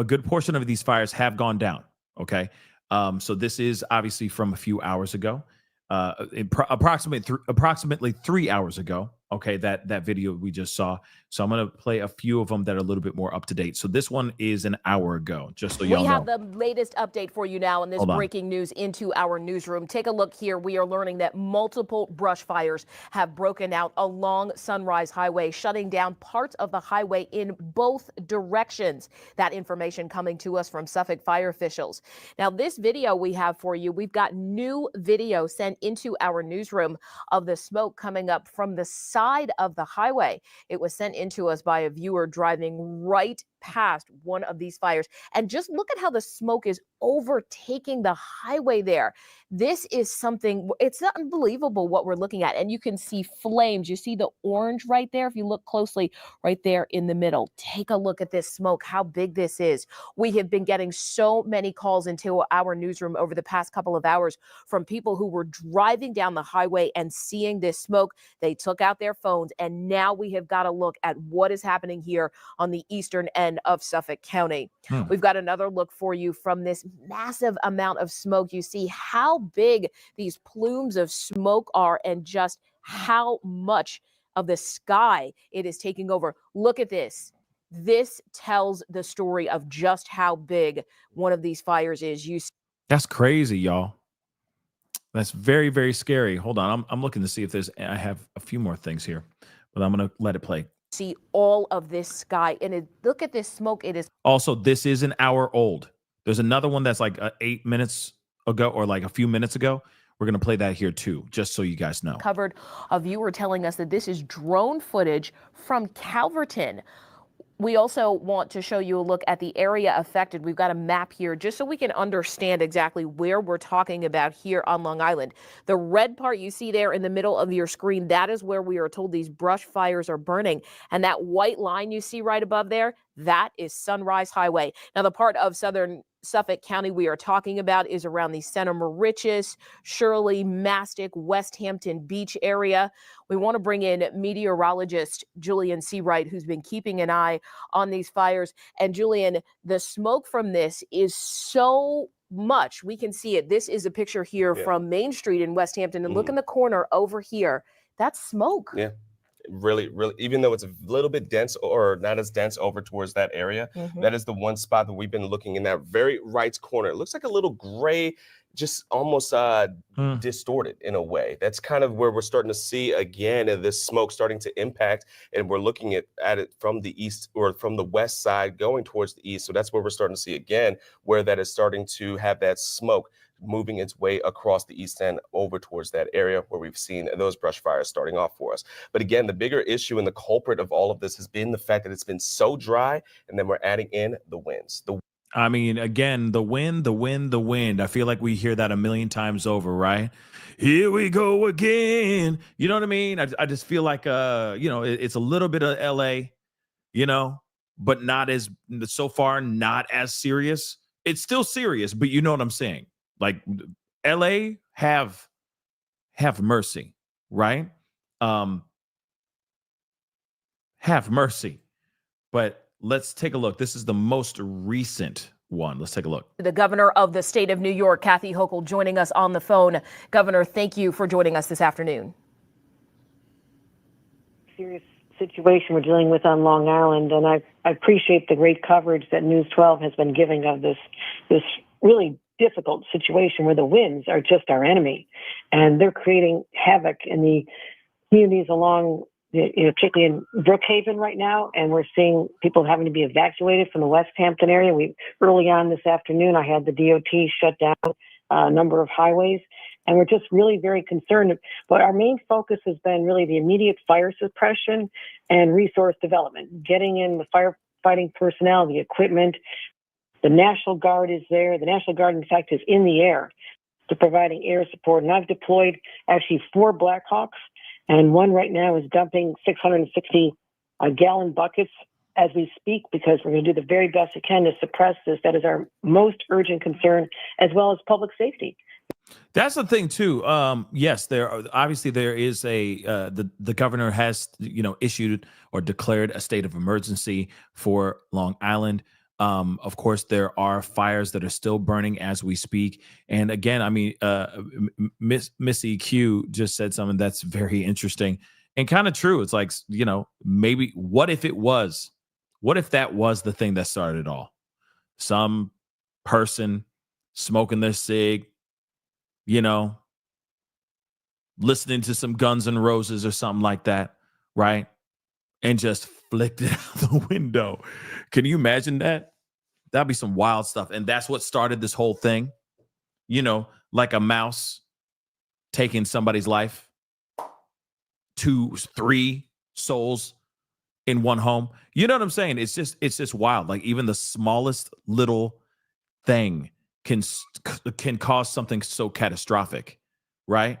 good portion of these fires have gone down. Okay, so this is obviously from a few hours ago, approximately 3 hours ago. Okay, that video we just saw. So I'm going to play a few of them that are a little bit more up to date. So this one is an hour ago, just so y'all know. We have the latest update for you now in this breaking news into our newsroom. Take a look here. We are learning that multiple brush fires have broken out along Sunrise Highway, shutting down parts of the highway in both directions. That information coming to us from Suffolk fire officials. Now, this video we have for you, we've got new video sent into our newsroom of the smoke coming up from the side of the highway. It was sent into us by a viewer driving right past one of these fires. And just look at how the smoke is overtaking the highway there. This is something, it's unbelievable what we're looking at. And you can see flames. You see the orange right there. If you look closely right there in the middle, take a look at this smoke, how big this is. We have been getting so many calls into our newsroom over the past couple of hours from people who were driving down the highway and seeing this smoke. They took out their phones, and now we have got to look at what is happening here on the eastern end of Suffolk County. We've got another look for you from this massive amount of smoke. You see how big these plumes of smoke are and just how much of the sky it is taking over. Look at this. This tells the story of just how big one of these fires is. That's crazy, y'all. That's very, very scary. Hold on. I'm looking to see if I have a few more things here, but I'm going to let it play. See all of this sky, and look at this smoke. It is also, this is an hour old. There's another one that's like 8 minutes ago or like a few minutes ago. We're going to play that here too, just so you guys know. Covered a viewer telling us that this is drone footage from Calverton. We also want to show you a look at the area affected. We've got a map here just so we can understand exactly where we're talking about here on Long Island. The red part you see there in the middle of your screen, that is where we are told these brush fires are burning. And that white line you see right above there, that is Sunrise Highway. Now, the part of southern Suffolk County we are talking about is around the Center Moriches, Shirley, Mastic, West Hampton Beach area. We want to bring in meteorologist Julian Seawright, who's been keeping an eye on these fires. And Julian, the smoke from this is so much. We can see it. This is a picture here from Main Street in West Hampton. And look in the corner over here. That's smoke. Yeah. Really, even though it's a little bit dense or not as dense over towards that area, that is the one spot that we've been looking in that very right corner. It looks like a little gray, just almost distorted in a way. That's kind of where we're starting to see again this smoke starting to impact, and we're looking at it from the east or from the west side going towards the east. So that's where we're starting to see again where that is starting to have that smoke moving its way across the east end over towards that area where we've seen those brush fires starting off for us. But again, the bigger issue and the culprit of all of this has been the fact that it's been so dry, and then we're adding in the winds. I mean, again, the wind. I feel like we hear that a million times over, right? Here we go again. You know what I mean? I just feel like, it's a little bit of LA, but not as, so far, not as serious. It's still serious, but you know what I'm saying? Like LA have mercy, right? Have mercy. But let's take a look. This is the most recent one. Let's take a look. The governor of the state of New York, Kathy Hochul, joining us on the phone. Governor, thank you for joining us this afternoon. Serious situation we're dealing with on Long Island, and I appreciate the great coverage that News 12 has been giving of this really difficult situation where the winds are just our enemy, and they're creating havoc in the communities along, particularly in Brookhaven right now, and we're seeing people having to be evacuated from the West Hampton area. Early on this afternoon, I had the DOT shut down a number of highways, and we're just really very concerned. But our main focus has been really the immediate fire suppression and resource development, getting in the firefighting personnel, the equipment. The National Guard is there. The National Guard, in fact, is in the air to providing air support. And I've deployed actually 4 Blackhawks, and one right now is dumping 660 gallon buckets as we speak, because we're going to do the very best we can to suppress this. That is our most urgent concern, as well as public safety. That's the thing too. Yes, there is the governor has issued or declared a state of emergency for Long Island. Of course, there are fires that are still burning as we speak. And again, I mean, Missy Q just said something that's very interesting and kind of true. It's like, maybe what if that was the thing that started it all? Some person smoking their cig, listening to some Guns N' Roses or something like that, right? And just flicked it out the window. Can you imagine that? That'd be some wild stuff. And that's what started this whole thing. Like a mouse taking somebody's life. 2, 3 souls in one home. You know what I'm saying? It's just wild. Like even the smallest little thing can cause something so catastrophic, right?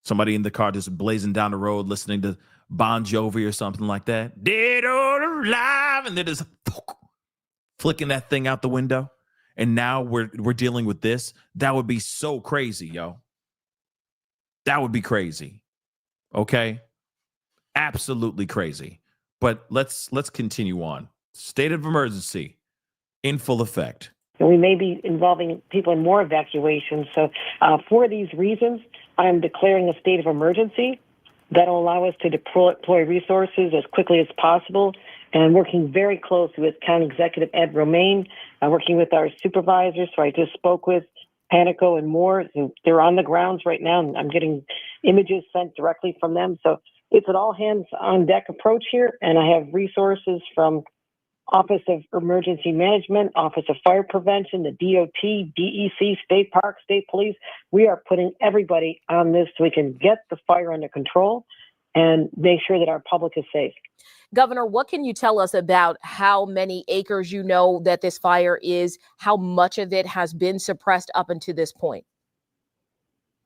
Somebody in the car just blazing down the road, listening to Bon Jovi or something like that. Dead or alive, and they're just flicking that thing out the window. And now we're dealing with this. That would be so crazy, yo. That would be crazy. Okay? Absolutely crazy. But let's continue on. State of emergency in full effect. And we may be involving people in more evacuations. So for these reasons, I'm declaring a state of emergency. That'll allow us to deploy resources as quickly as possible, and working very closely with County Executive Ed Romaine, working with our supervisors. So I just spoke with Panico and more. They're on the grounds right now, and I'm getting images sent directly from them. So it's an all hands on deck approach here, and I have resources from Office of Emergency Management, Office of Fire Prevention, the DOT, DEC, State Park, State Police. We are putting everybody on this so we can get the fire under control and make sure that our public is safe. Governor, what can you tell us about how many acres you know that this fire is, how much of it has been suppressed up until this point?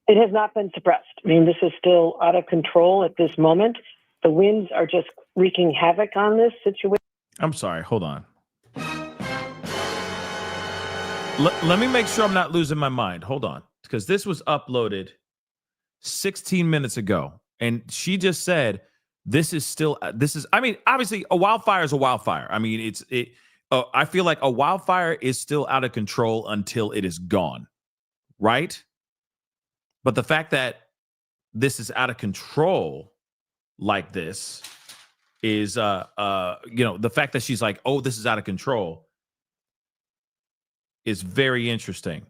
It has not been suppressed. I mean, this is still out of control at this moment. The winds are just wreaking havoc on this situation. I'm sorry. Hold on. Let me make sure I'm not losing my mind. Hold on. Because this was uploaded 16 minutes ago. And she just said, I mean, obviously a wildfire is a wildfire. I mean, I feel like a wildfire is still out of control until it is gone. Right? But the fact that this is out of control like this is, the fact that she's like, oh, this is out of control is very interesting.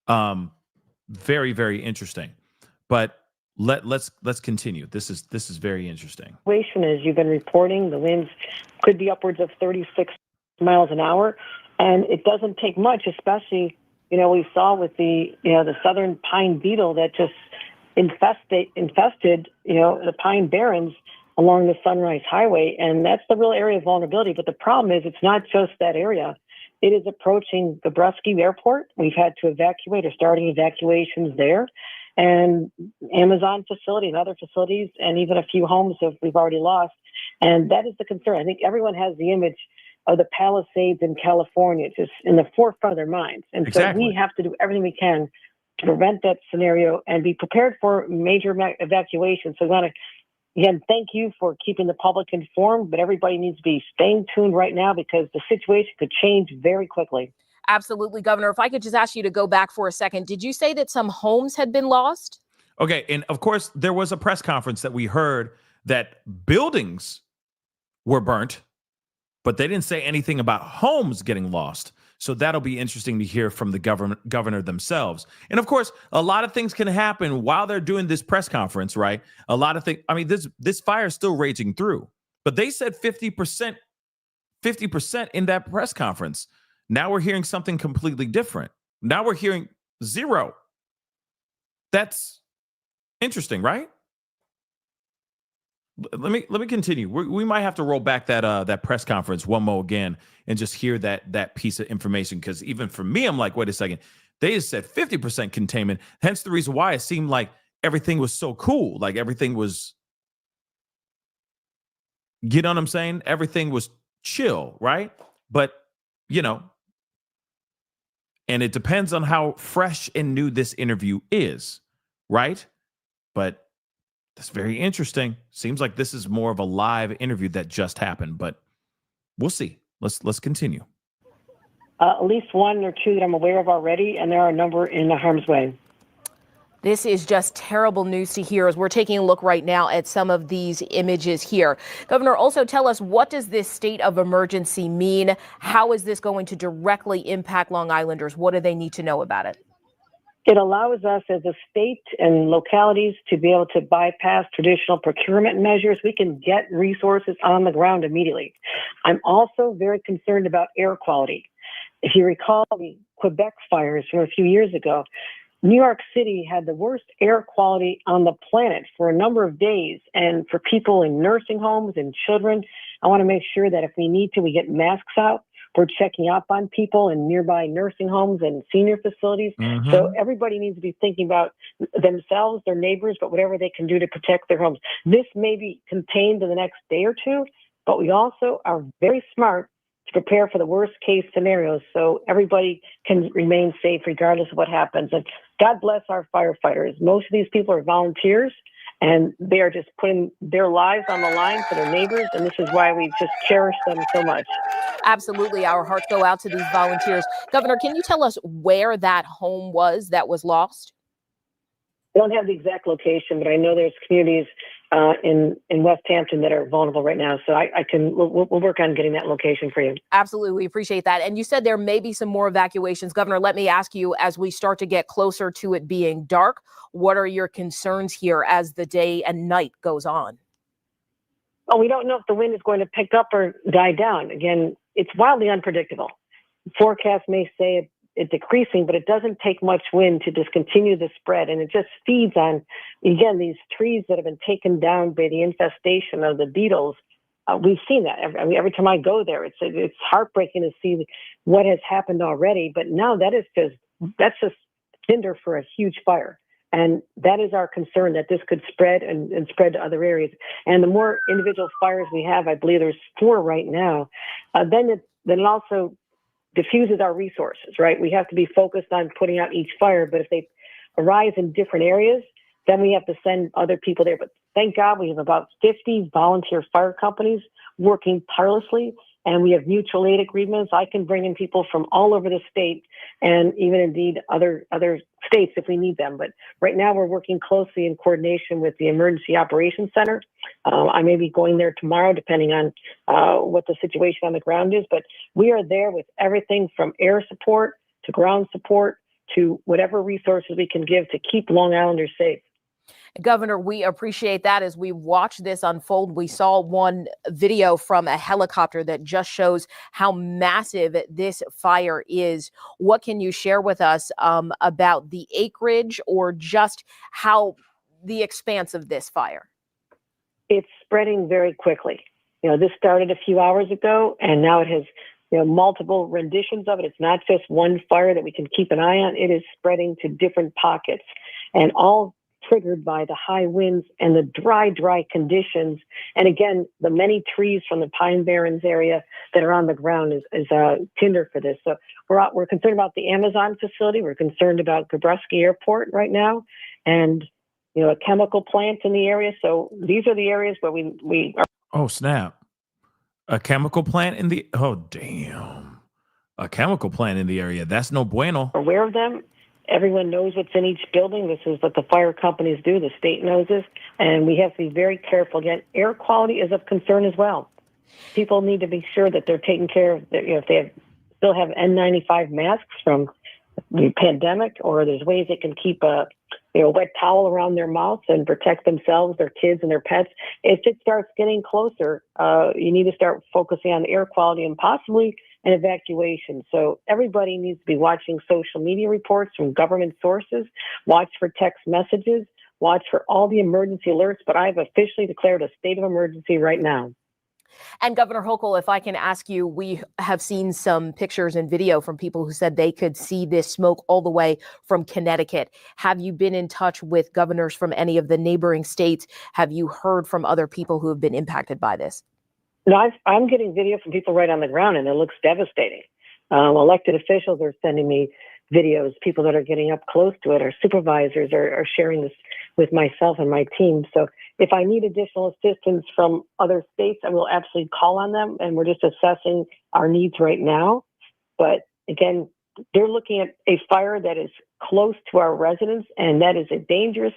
Very, very interesting. But let's continue. This is very interesting. Situation is you've been reporting the winds could be upwards of 36 miles an hour, and it doesn't take much, especially we saw with the southern pine beetle that just infested the pine barrens along the Sunrise Highway, and that's the real area of vulnerability. But the problem is it's not just that area. It is approaching the Brusky Airport. We've had to evacuate or starting evacuations there, and Amazon facility and other facilities, and even a few homes we've already lost. And that is the concern. I think everyone has the image of the Palisades in California just in the forefront of their minds. And Exactly. So we have to do everything we can to prevent that scenario and be prepared for major evacuation. So I want to, again, thank you for keeping the public informed, but everybody needs to be staying tuned right now because the situation could change very quickly. Absolutely, Governor. If I could just ask you to go back for a second, did you say that some homes had been lost? Okay. And of course, there was a press conference that we heard that buildings were burnt, but they didn't say anything about homes getting lost. So that'll be interesting to hear from the governor themselves. And of course, a lot of things can happen while they're doing this press conference, right? A lot of things. I mean, this fire is still raging through, but they said 50% in that press conference. Now we're hearing something completely different. Now we're hearing 0. That's interesting, right? Let me continue. We might have to roll back that press conference one more again and just hear that piece of information, because even for me, I'm like, wait a second. They just said 50% containment. Hence the reason why it seemed like everything was so cool. Like everything was, you know what I'm saying? Everything was chill, right? But, and it depends on how fresh and new this interview is, right? But that's very interesting. Seems like this is more of a live interview that just happened, but we'll see. Let's continue. At least 1 or 2 that I'm aware of already, and there are a number in harm's way. This is just terrible news to hear as we're taking a look right now at some of these images here. Governor, also tell us, what does this state of emergency mean? How is this going to directly impact Long Islanders? What do they need to know about it? It allows us as a state and localities to be able to bypass traditional procurement measures. We can get resources on the ground immediately. I'm also very concerned about air quality. If you recall the Quebec fires from a few years ago, New York City had the worst air quality on the planet for a number of days. And for people in nursing homes and children, I want to make sure that if we need to, we get masks out. We're checking up on people in nearby nursing homes and senior facilities. Mm-hmm. So everybody needs to be thinking about themselves, their neighbors, but whatever they can do to protect their homes. This may be contained in the next day or two, but we also are very smart to prepare for the worst case scenarios so everybody can remain safe regardless of what happens. And God bless our firefighters. Most of these people are volunteers, and they are just putting their lives on the line for their neighbors, and this is why we just cherish them so much. Absolutely. Our hearts go out to these volunteers. Governor, can you tell us where that home was that was lost? I don't have the exact location, but I know there's communities in West Hampton that are vulnerable right now. So we'll work on getting that location for you. Absolutely. We appreciate that. And you said there may be some more evacuations. Governor, let me ask you, as we start to get closer to it being dark, what are your concerns here as the day and night goes on? Oh, we don't know if the wind is going to pick up or die down. Again, it's wildly unpredictable. Forecasts may say it's decreasing, but it doesn't take much wind to just continue the spread. And it just feeds on, again, these trees that have been taken down by the infestation of the beetles. We've seen that. Every time I go there, it's heartbreaking to see what has happened already. But now that's just tinder for a huge fire. And that is our concern, that this could spread and spread to other areas. And the more individual fires we have, I believe there's 4 right now, then it also diffuses our resources, right? We have to be focused on putting out each fire, but if they arise in different areas, then we have to send other people there. But thank God we have about 50 volunteer fire companies working tirelessly, and we have mutual aid agreements. I can bring in people from all over the state and even indeed other states if we need them. But right now we're working closely in coordination with the Emergency Operations Center. I may be going there tomorrow depending on what the situation on the ground is, but we are there with everything from air support to ground support to whatever resources we can give to keep Long Islanders safe. Governor, we appreciate that. As we watch this unfold, we saw one video from a helicopter that just shows how massive this fire is. What can you share with us about the acreage or just how the expanse of this fire? It's spreading very quickly. This started a few hours ago, and now it has multiple renditions of it. It's not just one fire that we can keep an eye on. It is spreading to different pockets, and all triggered by the high winds and the dry conditions. And again, the many trees from the Pine Barrens area that are on the ground is tinder for this. So we're concerned about the Amazon facility. We're concerned about Gabreski Airport right now, and a chemical plant in the area. So these are the areas where we are. Oh, snap. A chemical plant in the, oh, damn. A chemical plant in the area. That's no bueno. Aware of them. Everyone knows what's in each building. This is what the fire companies do. The state knows this. And we have to be very careful. Again, air quality is of concern as well. People need to be sure that they're taking care of, if they still have N95 masks from the pandemic, or there's ways they can keep a wet towel around their mouths and protect themselves, their kids, and their pets. If it starts getting closer, you need to start focusing on air quality and possibly an evacuation. So everybody needs to be watching social media reports from government sources, watch for text messages, watch for all the emergency alerts. But I've officially declared a state of emergency right now. And Governor Hochul, if I can ask you, we have seen some pictures and video from people who said they could see this smoke all the way from Connecticut. Have you been in touch with governors from any of the neighboring states? Have you heard from other people who have been impacted by this? No, I'm getting video from people right on the ground, and it looks devastating. Elected officials are sending me videos. People that are getting up close to it, our supervisors are sharing this with myself and my team. So if I need additional assistance from other states, I will absolutely call on them. And we're just assessing our needs right now. But again, they're looking at a fire that is close to our residents, and that is a dangerous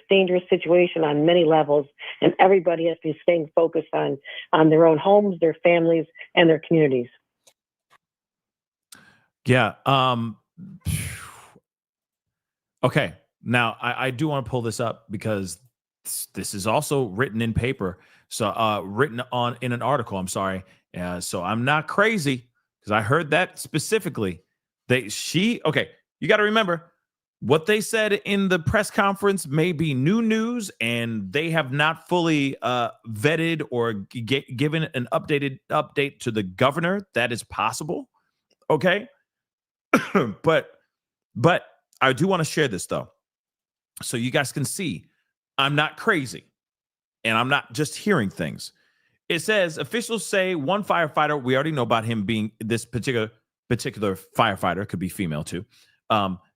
situation on many levels. And everybody has to be staying focused on their own homes, their families, and their communities. Yeah. Okay. Now I do want to pull this up because this is also written in paper. So written in an article. I'm sorry. So I'm not crazy because I heard that specifically. Okay. You got to remember what they said in the press conference may be new news, and they have not fully vetted or given an update to the governor. That is possible. Okay. But I do want to share this though, so you guys can see I'm not crazy and I'm not just hearing things. It says officials say one firefighter, we already know about him being this particular firefighter, could be female too,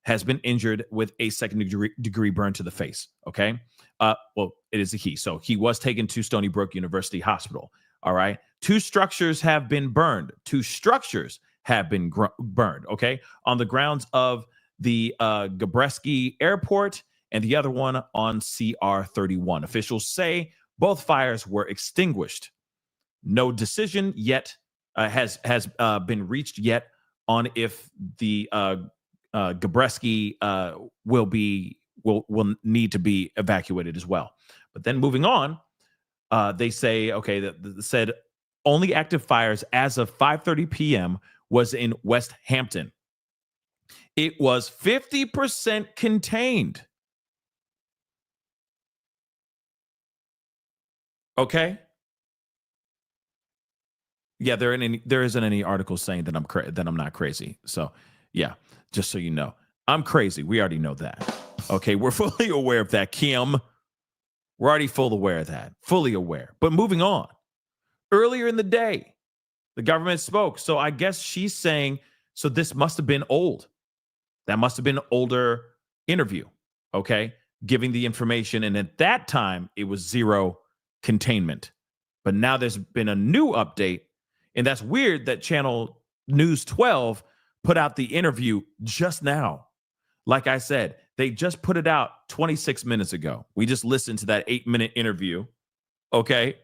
has been injured with a second degree burn to the face. Okay. Well, it is a he. So he was taken to Stony Brook University Hospital. All right. 2 structures have been burned. 2 structures have been burned. Okay. On the grounds of the Gabreski Airport and the other one on CR 31. Officials say both fires were extinguished. No decision yet has been reached yet on if the Gabreski will need to be evacuated as well. But then moving on, they say, okay, that said only active fires as of 5:30 p.m. was in West Hampton. It was 50% contained. Okay. Yeah, there isn't any article saying that I'm not crazy. So, yeah, just so you know, I'm crazy. We already know that. Okay, we're fully aware of that, Kim. We're already fully aware. But moving on. Earlier in the day, the government spoke. So I guess she's saying, so this must have been old. That must have been an older interview. Okay, giving the information, and at that time it was zero containment. But now there's been a new update. And that's weird that Channel News 12 put out the interview just now. Like I said, they just put it out 26 minutes ago. We just listened to that 8-minute interview. Okay.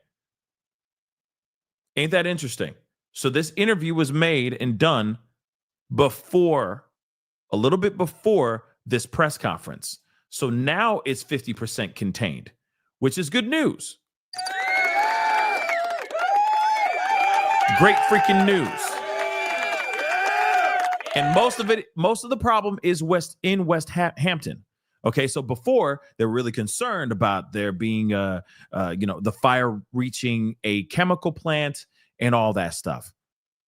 Ain't that interesting? So this interview was made and done a little bit before this press conference. So now it's 50% contained, which is good news. Great freaking news. And most of the problem is West Hampton. Okay, so before they're really concerned about there being the fire reaching a chemical plant and all that stuff.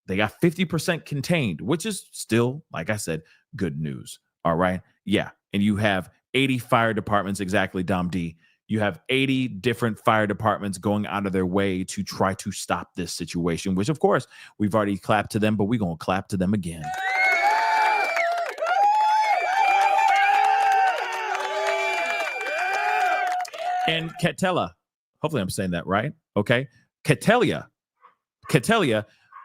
They got 50% contained, which is still, like I said, good news. All right. Yeah. And you have 80 fire departments, exactly, Dom D. You have 80 different fire departments going out of their way to try to stop this situation, which, of course, we've already clapped to them, but we're going to clap to them again. And Catella, hopefully I'm saying that right. Okay. Catella,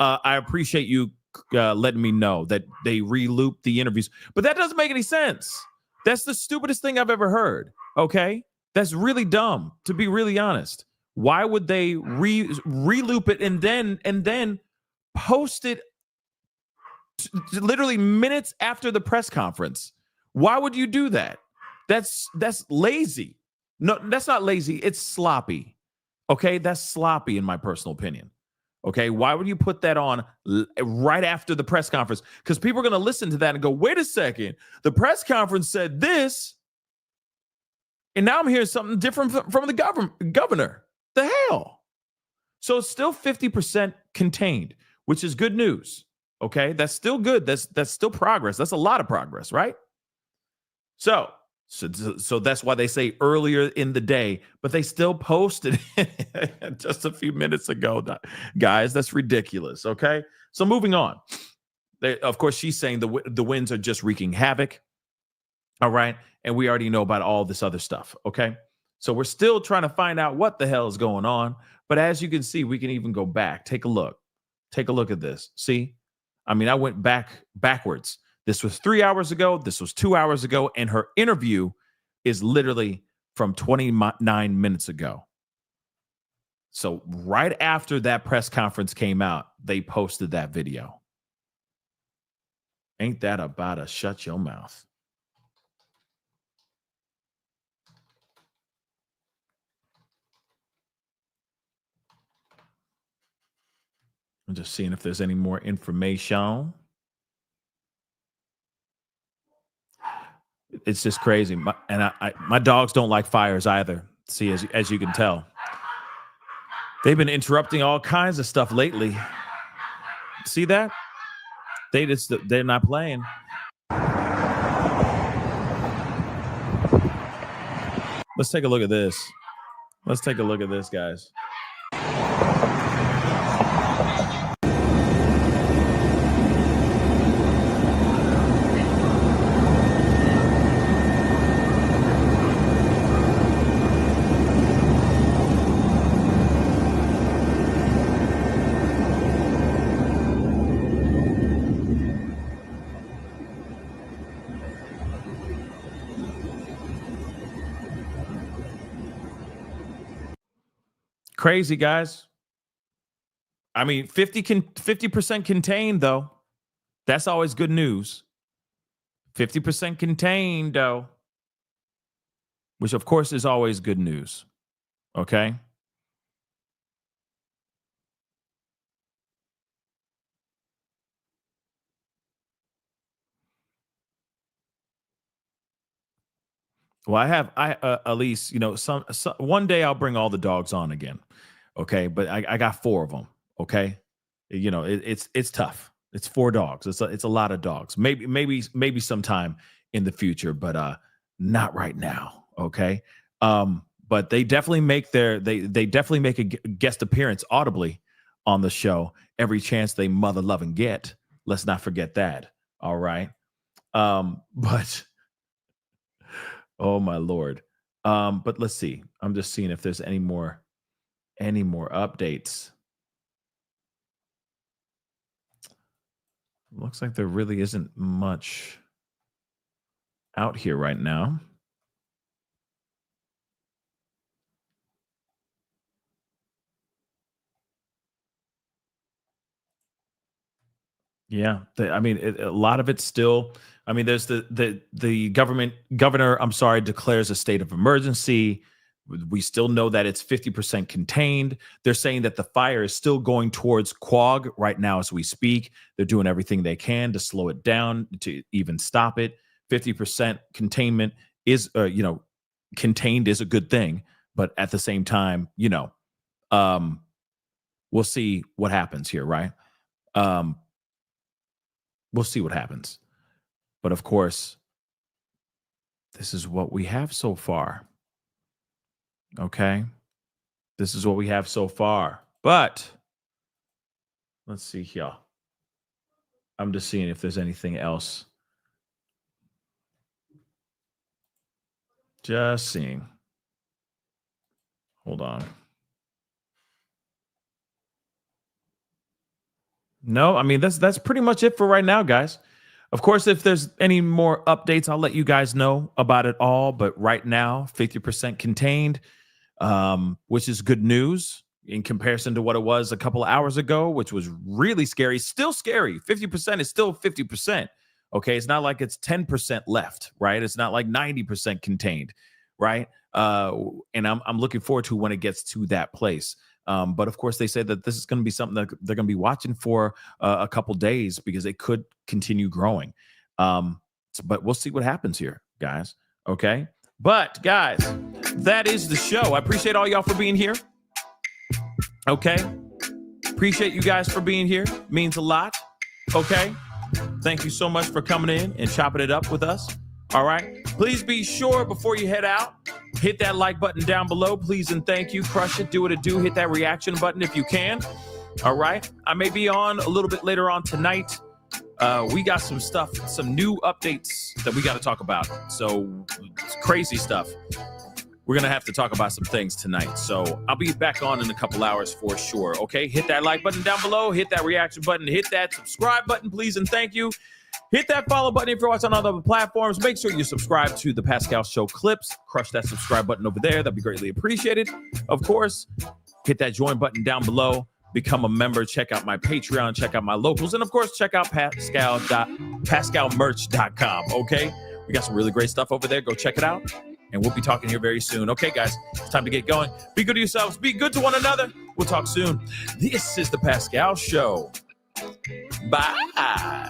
I appreciate you letting me know that they re-looped the interviews, but that doesn't make any sense. That's the stupidest thing I've ever heard. Okay. That's really dumb, to be really honest. Why would they re-loop it and then post it literally minutes after the press conference? Why would you do that? That's lazy. No, that's not lazy. It's sloppy. Okay, that's sloppy in my personal opinion. Okay, why would you put that on right after the press conference? Because people are going to listen to that and go, wait a second, the press conference said this, and now I'm hearing something different from the governor. The hell? So it's still 50% contained, which is good news. Okay, that's still good. That's still progress. That's a lot of progress, right? So that's why they say earlier in the day, but they still posted it just a few minutes ago, guys. That's ridiculous. Okay, so moving on. Of course, she's saying the winds are just wreaking havoc. All right, and we already know about all this other stuff. Okay, so we're still trying to find out what the hell is going on. But as you can see, we can even go back. Take a look. Take a look at this. See, I mean, I went backwards. This was 3 hours ago. This was 2 hours ago. And her interview is literally from 29 minutes ago. So right after that press conference came out, they posted that video. Ain't that about a shut your mouth? I'm just seeing if there's any more information. It's just crazy. My dogs don't like fires either. See, as you can tell, they've been interrupting all kinds of stuff lately. See that? They're not playing. Let's take a look at this. Let's take a look at this, guys. Crazy, guys. I mean, 50% contained, though. That's always good news. 50% contained, though. Which, of course, is always good news. Okay? Well, Elise, some one day I'll bring all the dogs on again. Okay. But I got 4 of them. Okay. It's tough. It's 4 dogs. It's a lot of dogs. Maybe sometime in the future, but not right now. Okay. But they definitely make they definitely make a guest appearance audibly on the show every chance they mother loving get. Let's not forget that. All right. But oh my Lord. But let's see. I'm just seeing if there's any more updates. Looks like there really isn't much out here right now. Yeah, a lot of it's still. There's the governor. I'm sorry, declares a state of emergency. We still know that it's 50% contained. They're saying that the fire is still going towards Quogue right now as we speak. They're doing everything they can to slow it down, to even stop it. 50% containment is, contained is a good thing, but at the same time, we'll see what happens here, right? We'll see what happens. But of course, this is what we have so far. Okay. This is what we have so far. But let's see here. I'm just seeing if there's anything else. Just seeing. Hold on. No, that's pretty much it for right now, guys. Of course, if there's any more updates, I'll let you guys know about it all. But right now, 50% contained, which is good news in comparison to what it was a couple of hours ago, which was really scary. Still scary. 50% is still 50%. Okay, it's not like it's 10% left, right? It's not like 90% contained, right? And I'm looking forward to when it gets to that place. But of course, they say that this is going to be something that they're going to be watching for a couple days because it could continue growing. But we'll see what happens here, guys. Okay. But guys, that is the show. I appreciate all y'all for being here. Okay. Appreciate you guys for being here. Means a lot. Okay. Thank you so much for coming in and chopping it up with us. All right. Please be sure before you head out, hit that like button down below, please and thank you. Crush it, do what it do. Hit that reaction button if you can. All right. I may be on a little bit later on tonight. We got some stuff, some new updates that we got to talk about. So it's crazy stuff. We're going to have to talk about some things tonight. So I'll be back on in a couple hours for sure. Okay. Hit that like button down below. Hit that reaction button. Hit that subscribe button, please and thank you. Hit that follow button if you're watching on other platforms. Make sure you subscribe to the Pascal Show clips. Crush that subscribe button over there. That'd be greatly appreciated. Of course, hit that join button down below. Become a member. Check out my Patreon. Check out my locals. And, of course, check out pascalmerch.com. Okay? We got some really great stuff over there. Go check it out. And we'll be talking here very soon. Okay, guys, it's time to get going. Be good to yourselves. Be good to one another. We'll talk soon. This is the Pascal Show. Bye.